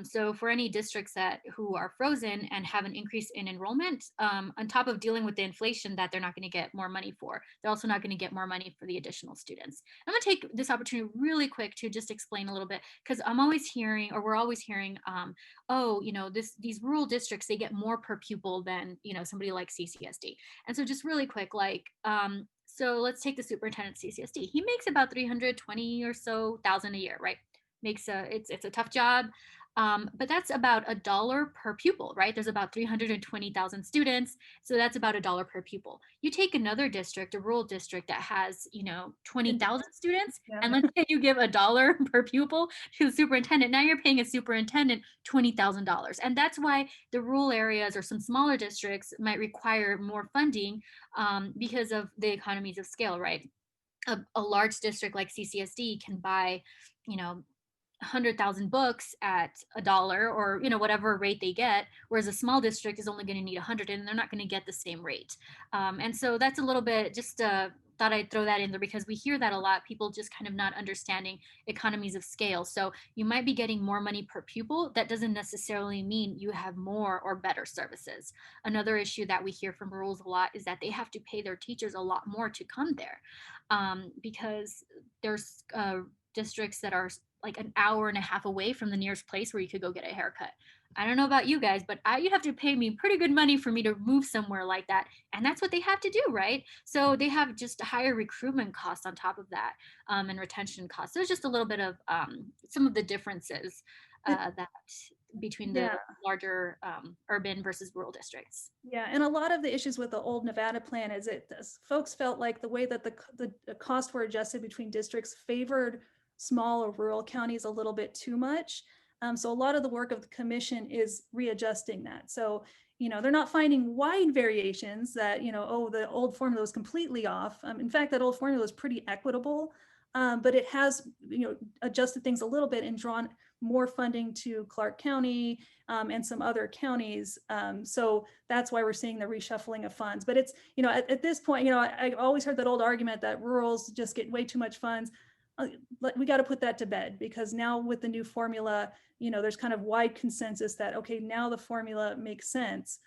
So for any districts who are frozen and have an increase in enrollment, on top of dealing with the inflation that they're not going to get more money for, they're also not going to get more money for the additional students. I'm going to take this opportunity really quick to just explain a little bit, because we're always hearing, these rural districts, they get more per pupil than somebody like CCSD. And so just really quick, so let's take the superintendent CCSD. He makes about 320 or so thousand a year, right? makes it's a tough job. But that's about $1 per pupil, right? There's about 320,000 students, so that's about $1 per pupil. You take another district, a rural district that has, 20,000 students, Yeah. and let's say you give $1 per pupil to the superintendent. Now you're paying a superintendent $20,000, and that's why the rural areas or some smaller districts might require more funding, because of the economies of scale, right? A large district like CCSD can buy, you know, 100,000 books at $1, or whatever rate they get, whereas a small district is only going to need 100, and they're not going to get the same rate. And so that's a little bit, just thought I'd throw that in there because we hear that a lot, people just kind of not understanding economies of scale. So you might be getting more money per pupil, that doesn't necessarily mean you have more or better services. Another issue that we hear from rurals a lot is that they have to pay their teachers a lot more to come there, because there's districts that are like an hour and a half away from the nearest place where you could go get a haircut. I don't know about you guys, but you have to pay me pretty good money for me to move somewhere like that. And that's what they have to do, right? So they have just higher recruitment costs on top of that, and retention costs. There's just a little bit of some of the differences that between the Yeah. larger urban versus rural districts. Yeah, and a lot of the issues with the old Nevada plan is folks felt like the way that the costs were adjusted between districts favored small or rural counties a little bit too much. So a lot of the work of the commission is readjusting that. So, they're not finding wide variations that, oh, the old formula was completely off. In fact, that old formula is pretty equitable, but it has, adjusted things a little bit and drawn more funding to Clark County, and some other counties. So that's why we're seeing the reshuffling of funds. But it's, at this point, I always heard that old argument that rurals just get way too much funds. We got to put that to bed, because now with the new formula, there's kind of wide consensus that, okay, now the formula makes sense.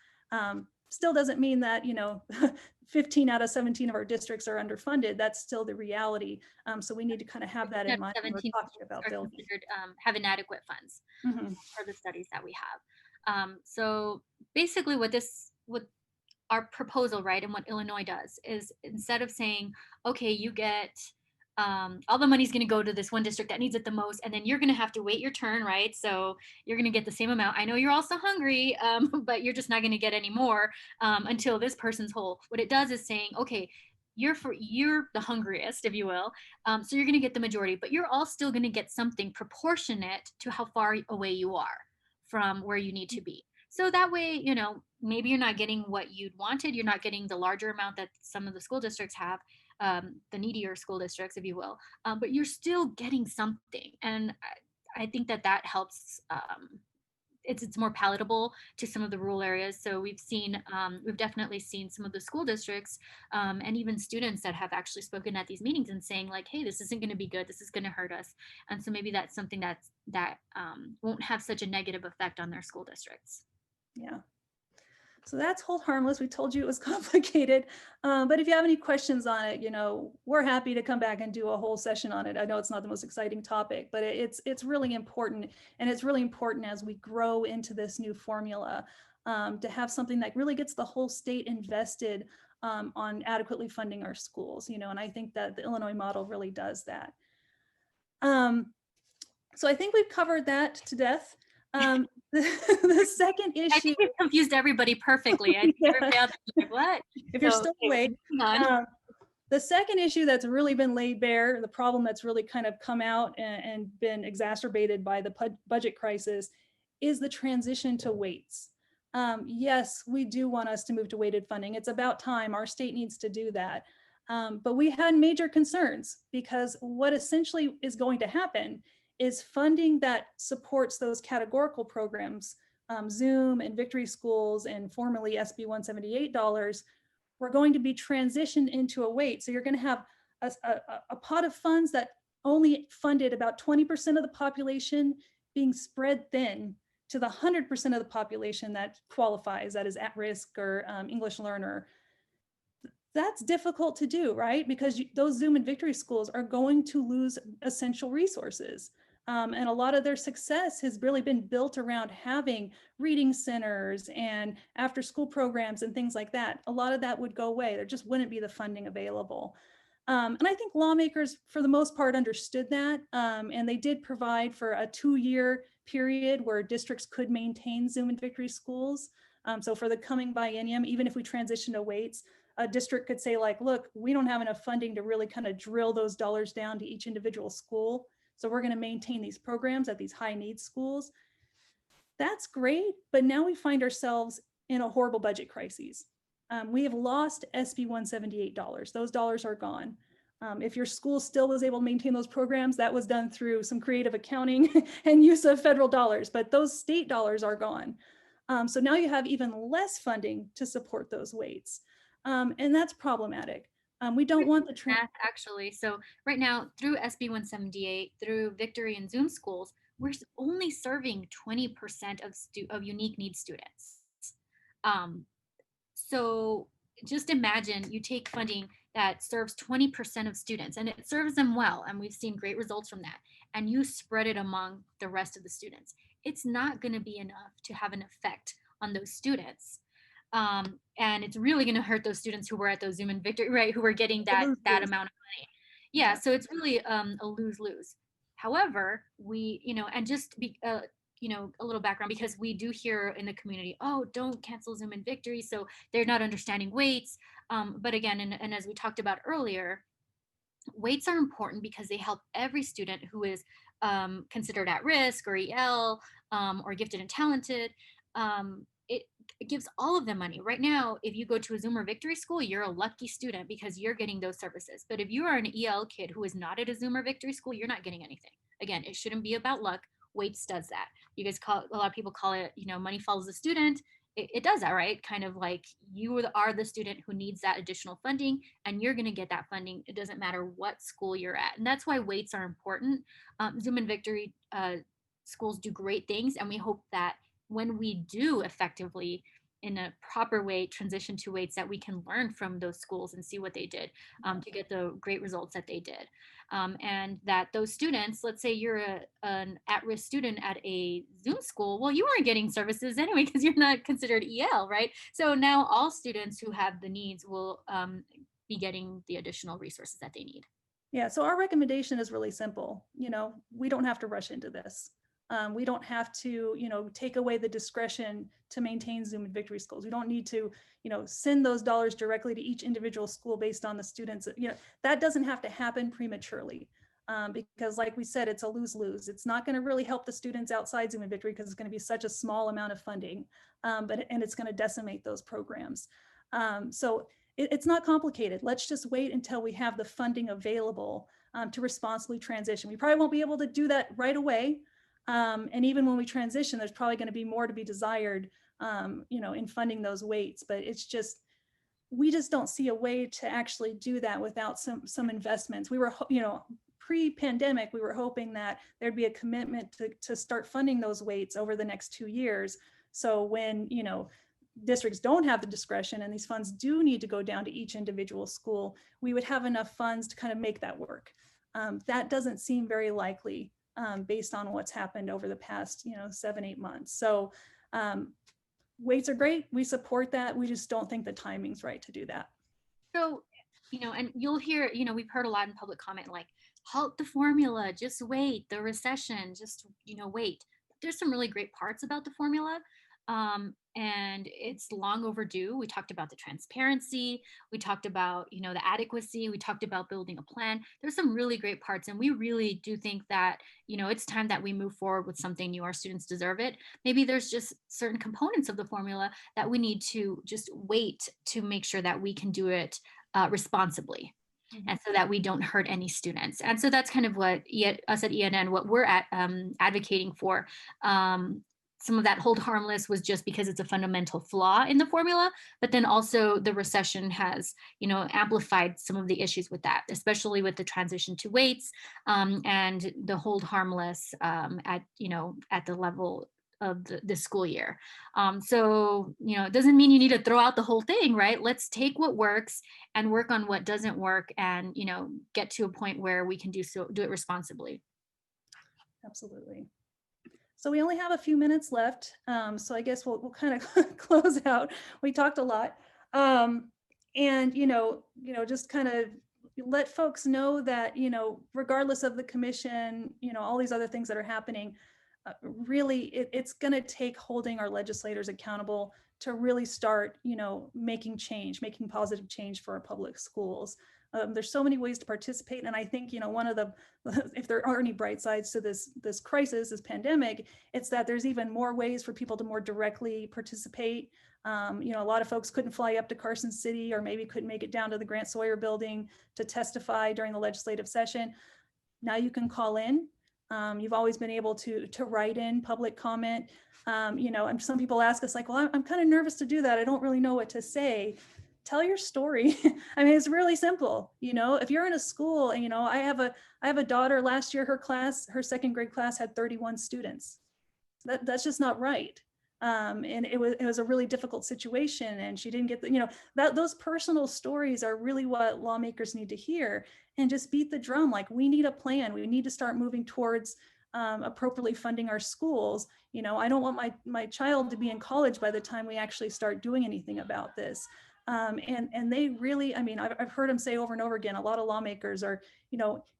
Still doesn't mean that, 15 out of 17 of our districts are underfunded. That's still the reality. So we need to kind of have that in mind when we're 17 talking about are building. considered have inadequate funds Mhm. for the studies that we have. So basically, what our proposal, right, and what Illinois does is, instead of saying, okay, you get all the money's going to go to this one district that needs it the most, and then you're going to have to wait your turn, right? So you're going to get the same amount. I know you're also hungry, but you're just not going to get any more until this person's whole. What it does is saying, okay, you're the hungriest, if you will, so you're going to get the majority, but you're all still going to get something proportionate to how far away you are from where you need to be. So that way, maybe you're not getting what you'd wanted. You're not getting the larger amount that some of the school districts have, the needier school districts, if you will, but you're still getting something. And I think that helps. It's more palatable to some of the rural areas. So we've definitely seen some of the school districts, and even students that have actually spoken at these meetings and saying like, hey, this isn't going to be good. This is going to hurt us. And so maybe that's something that won't have such a negative effect on their school districts. Yeah. So that's hold harmless. We told you it was complicated. But if you have any questions on it, we're happy to come back and do a whole session on it. I know it's not the most exciting topic, but it's really important. And it's really important as we grow into this new formula, to have something that really gets the whole state invested, on adequately funding our schools, and I think that the Illinois model really does that. So I think we've covered that to death. The second I issue, think we've confused everybody perfectly. I think everybody else is like, what? if you're So, still okay, awake, moving on. the second issue that's really been laid bare, the problem that's really kind of come out and been exacerbated by the budget crisis, is the transition to weights. Yes, we do want us to move to weighted funding. It's about time. Our state needs to do that. But we had major concerns, because what essentially is going to happen is funding that supports those categorical programs, Zoom and Victory Schools and formerly SB 178 dollars, we're going to be transitioned into a weight. So you're going to have a pot of funds that only funded about 20% of the population being spread thin to the 100% of the population that qualifies, that is at risk or English learner. That's difficult to do, right? Because those Zoom and Victory Schools are going to lose essential resources. And a lot of their success has really been built around having reading centers and after school programs and things like that. A lot of that would go away. There just wouldn't be the funding available. And I think lawmakers, for the most part, understood that. And they did provide for a 2-year period where districts could maintain Zoom and Victory schools. So for the coming biennium, even if we transition to weights, a district could say like, look, we don't have enough funding to really kind of drill those dollars down to each individual school. So we're going to maintain these programs at these high needs schools. That's great, but now we find ourselves in a horrible budget crisis. We have lost SB 178 dollars. Those dollars are gone. If your school still was able to maintain those programs, that was done through some creative accounting and use of federal dollars, but those state dollars are gone. So now you have even less funding to support those weights. And that's problematic. We don't want the Math actually. So right now through SB 178, through Victory and Zoom schools, we're only serving 20% of unique needs students. Um, so just imagine you take funding that serves 20% of students and it serves them well, and we've seen great results from that, and you spread it among the rest of the students. It's not going to be enough to have an effect on those students. And it's really going to hurt those students who were at those Zoom and Victory, right? Who were getting that amount of money. Yeah, so it's really a lose lose. However, we, and just be, a little background, because we do hear in the community, oh, don't cancel Zoom and Victory, so they're not understanding weights. But again, and as we talked about earlier, weights are important because they help every student who is considered at risk or EL, or gifted and talented. It, it gives all of them money. Right now, if you go to a Zoom or Victory school, you're a lucky student because you're getting those services. But if you are an EL kid who is not at a Zoom or Victory school, you're not getting anything. Again, it shouldn't be about luck. Weights does that. You guys call, a lot of people call it, money follows the student. It does that, right? Kind of like you are the student who needs that additional funding, and you're going to get that funding. It doesn't matter what school you're at. And that's why weights are important. Zoom and Victory schools do great things. And we hope that when we do effectively, in a proper way, transition to weights, that we can learn from those schools and see what they did to get the great results that they did. And that those students, let's say you're an at-risk student at a Zoom school, well, you weren't getting services anyway because you're not considered EL, right? So now all students who have the needs will be getting the additional resources that they need. Yeah, so our recommendation is really simple. We don't have to rush into this. We don't have to, take away the discretion to maintain Zoom and Victory schools. We don't need to, send those dollars directly to each individual school based on the students. That doesn't have to happen prematurely. Because like we said, it's a lose-lose. It's not going to really help the students outside Zoom and Victory because it's going to be such a small amount of funding, and it's going to decimate those programs. So it's not complicated. Let's just wait until we have the funding available to responsibly transition. We probably won't be able to do that right away. And even when we transition, there's probably going to be more to be desired, in funding those weights. But we just don't see a way to actually do that without some investments. We were, pre-pandemic, we were hoping that there'd be a commitment to start funding those weights over the next 2 years. So when, districts don't have the discretion and these funds do need to go down to each individual school, we would have enough funds to kind of make that work. That doesn't seem very likely based on what's happened over the past, 7-8 months. So weights are great. We support that. We just don't think the timing's right to do that. So, and you'll hear, we've heard a lot in public comment, like, halt the formula, just wait, the recession, just, wait. There's some really great parts about the formula. And it's long overdue. We talked about the transparency. We talked about, the adequacy. We talked about building a plan. There's some really great parts. And we really do think that, it's time that we move forward with something new. Our students deserve it. Maybe there's just certain components of the formula that we need to just wait to make sure that we can do it responsibly. Mm-hmm. And so that we don't hurt any students. And so that's kind of what us at ENN, what we're advocating for. Some of that hold harmless was just because it's a fundamental flaw in the formula, but then also the recession has, amplified some of the issues with that, especially with the transition to weights and the hold harmless at the level of the school year. So, it doesn't mean you need to throw out the whole thing, right? Let's take what works and work on what doesn't work and, get to a point where we can do it responsibly. Absolutely. So we only have a few minutes left. So I guess we'll kind of close out. We talked a lot. And, just kind of, let folks know that, regardless of the commission, all these other things that are happening, really it's going to take holding our legislators accountable to really start, making change, making positive change for our public schools. There's so many ways to participate. And I think, one of the, if there are any bright sides to this crisis, this pandemic, it's that there's even more ways for people to more directly participate. A lot of folks couldn't fly up to Carson City, or maybe couldn't make it down to the Grant Sawyer building to testify during the legislative session. Now you can call in. You've always been able to write in public comment. And some people ask us like, well, I'm kind of nervous to do that. I don't really know what to say. Tell your story. I mean, it's really simple. If you're in a school and, I have a daughter. Last year, her second grade class had 31 students. That's just not right. And it was a really difficult situation, and she didn't get those personal stories are really what lawmakers need to hear, and just beat the drum. Like, we need a plan. We need to start moving towards appropriately funding our schools. I don't want my child to be in college by the time we actually start doing anything about this. And they really, I've heard them say over and over again, a lot of lawmakers are,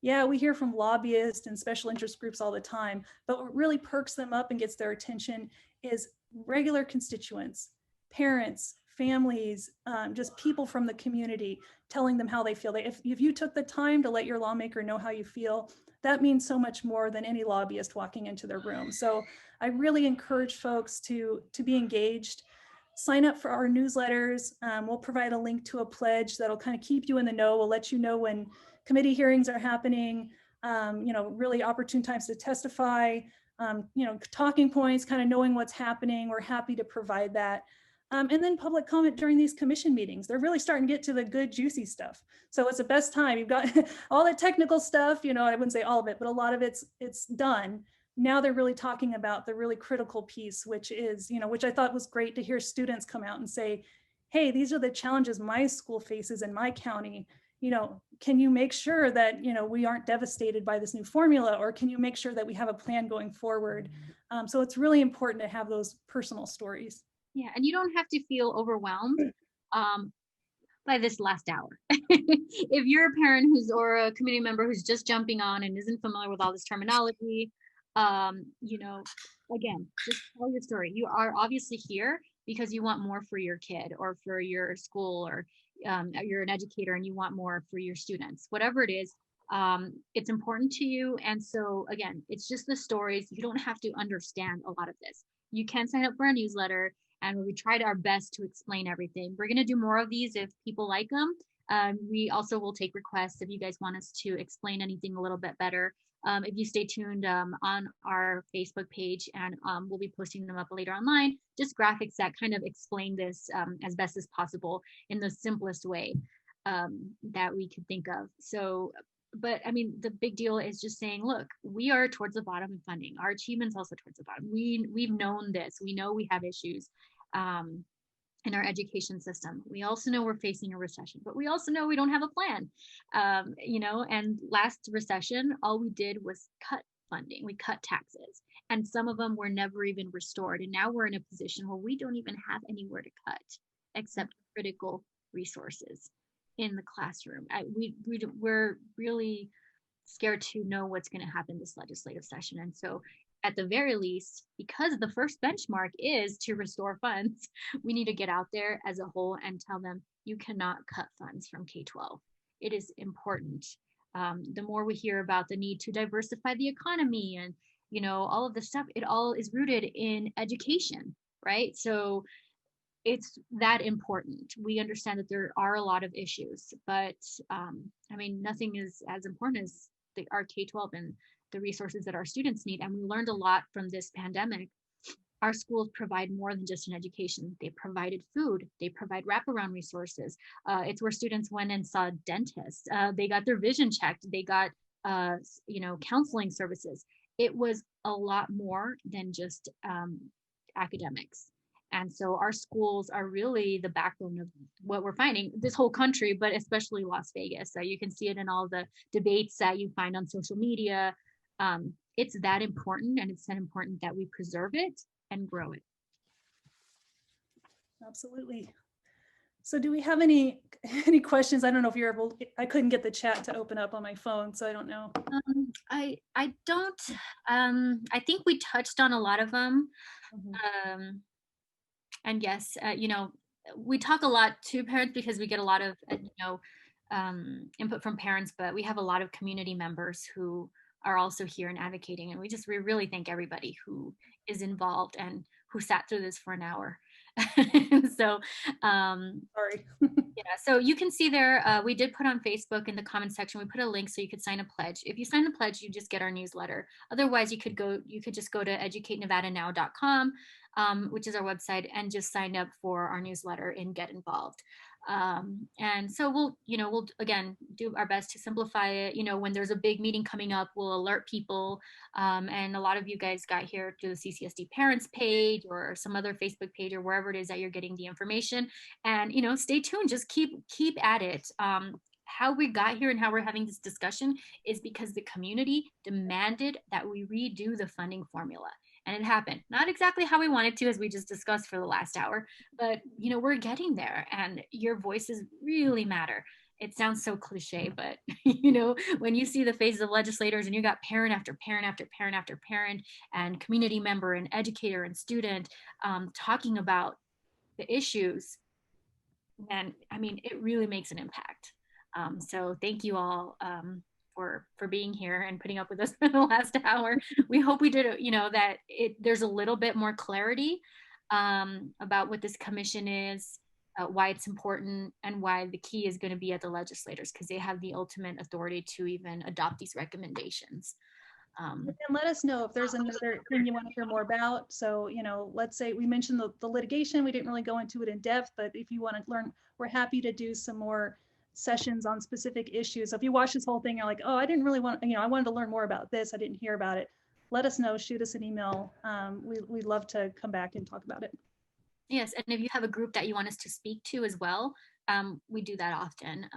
yeah, we hear from lobbyists and special interest groups all the time, but what really perks them up and gets their attention is regular constituents, parents, families, just people from the community, telling them how they feel. If you took the time to let your lawmaker know how you feel, that means so much more than any lobbyist walking into their room. So I really encourage folks to be engaged. Sign up for our newsletters. We'll provide a link to a pledge that'll kind of keep you in the know. We'll let you know when committee hearings are happening, really opportune times to testify, talking points, kind of knowing what's happening. We're happy to provide that. And then public comment during these commission meetings. They're really starting to get to the good, juicy stuff. So it's the best time. You've got all the technical stuff, I wouldn't say all of it, but a lot of it's done. Now they're really talking about the really critical piece, which is, which I thought was great to hear students come out and say, hey, these are the challenges my school faces in my county. Can you make sure that, we aren't devastated by this new formula, or can you make sure that we have a plan going forward? So it's really important to have those personal stories. Yeah, and you don't have to feel overwhelmed by this last hour. If you're a parent or a community member who's just jumping on and isn't familiar with all this terminology, again, just tell your story. You are obviously here because you want more for your kid or for your school, or you're an educator and you want more for your students. Whatever it is, it's important to you. And so again, it's just the stories. You don't have to understand a lot of this. You can sign up for a newsletter, and we tried our best to explain everything. We're going to do more of these if people like them. We also will take requests if you guys want us to explain anything a little bit better. If you stay tuned on our Facebook page, and we'll be posting them up later online, just graphics that kind of explain this as best as possible in the simplest way that we could think of. So, but the big deal is just saying, look, we are towards the bottom in funding. Our achievement's also towards the bottom. We've known this. We know we have issues in our education system. We also know we're facing a recession, but we also know we don't have a plan. And last recession, all we did was cut funding. We cut taxes, and some of them were never even restored. And now we're in a position where we don't even have anywhere to cut except critical resources in the classroom. We're really scared to know what's going to happen this legislative session. And so at the very least, because the first benchmark is to restore funds, we need to get out there as a whole and tell them, you cannot cut funds from K-12. It is important. The more we hear about the need to diversify the economy and, all of the stuff, it all is rooted in education, right? So it's that important. We understand that there are a lot of issues, but nothing is as important as our K-12 and the resources that our students need. And we learned a lot from this pandemic. Our schools provide more than just an education. They provided food. They provide wraparound resources. It's where students went and saw dentists. They got their vision checked. They got, counseling services. It was a lot more than just academics. And so our schools are really the backbone of what we're finding, this whole country, but especially Las Vegas. So you can see it in all the debates that you find on social media. It's that important, and it's that important that we preserve it and grow it. Absolutely. So do we have any any questions? I don't know if you're able, I couldn't get the chat to open up on my phone, so I don't know. I don't. I think we touched on a lot of them. Mhm. Um, and yes, we talk a lot to parents because we get a lot of input from parents, but we have a lot of community members who are also here and advocating, and we really thank everybody who is involved and who sat through this for an hour. So um, Sorry. yeah, so you can see there, we did put on Facebook in the comment section, we put a link so you could sign a pledge. If you sign a pledge, you just get our newsletter. Otherwise, you could just go to educatenevadanow.com, which is our website, and just sign up for our newsletter and get involved. And so we'll again do our best to simplify it. When there's a big meeting coming up, we'll alert people. And a lot of you guys got here through the CCSD parents page or some other Facebook page or wherever it is that you're getting the information. And stay tuned, just keep at it. How we got here and how we're having this discussion is because the community demanded that we redo the funding formula, and it happened not exactly how we wanted to, as we just discussed for the last hour, but we're getting there, and your voices really matter. It sounds so cliche, but when you see the faces of legislators and you got parent after parent after parent after parent and community member and educator and student talking about the issues, and I mean, it really makes an impact. So thank you all for being here and putting up with us for the last hour. We hope we did, that there's a little bit more clarity about what this commission is, why it's important, and why the key is going to be at the legislators, because they have the ultimate authority to even adopt these recommendations. Um, And let us know if there's another thing you want to hear more about. So, let's say we mentioned the litigation. We didn't really go into it in depth, but if you want to learn, we're happy to do some more sessions on specific issues. So if you watch this whole thing, you're like, oh, I didn't really want, I wanted to learn more about this. I didn't hear about it. Let us know, shoot us an email. We'd love to come back and talk about it. Yes, and if you have a group that you want us to speak to as well, we do that often.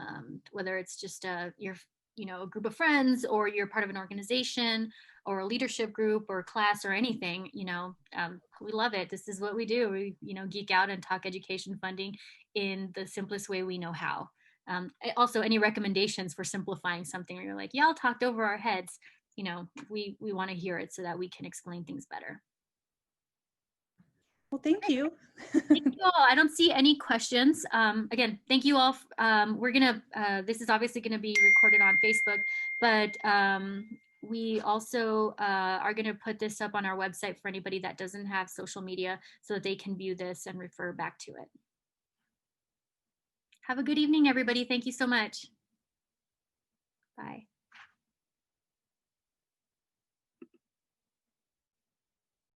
Whether it's just a group of friends, or you're part of an organization, or a leadership group, or class, or anything. We love it. This is what we do. We geek out and talk education funding in the simplest way we know how. Also, any recommendations for simplifying something, where you're like, y'all talked over our heads. We want to hear it so that we can explain things better. Well, thank you. Thank you all. I don't see any questions. Again, thank you all. This is obviously gonna be recorded on Facebook, but we also are gonna put this up on our website for anybody that doesn't have social media, so that they can view this and refer back to it. Have a good evening, everybody. Thank you so much. Bye.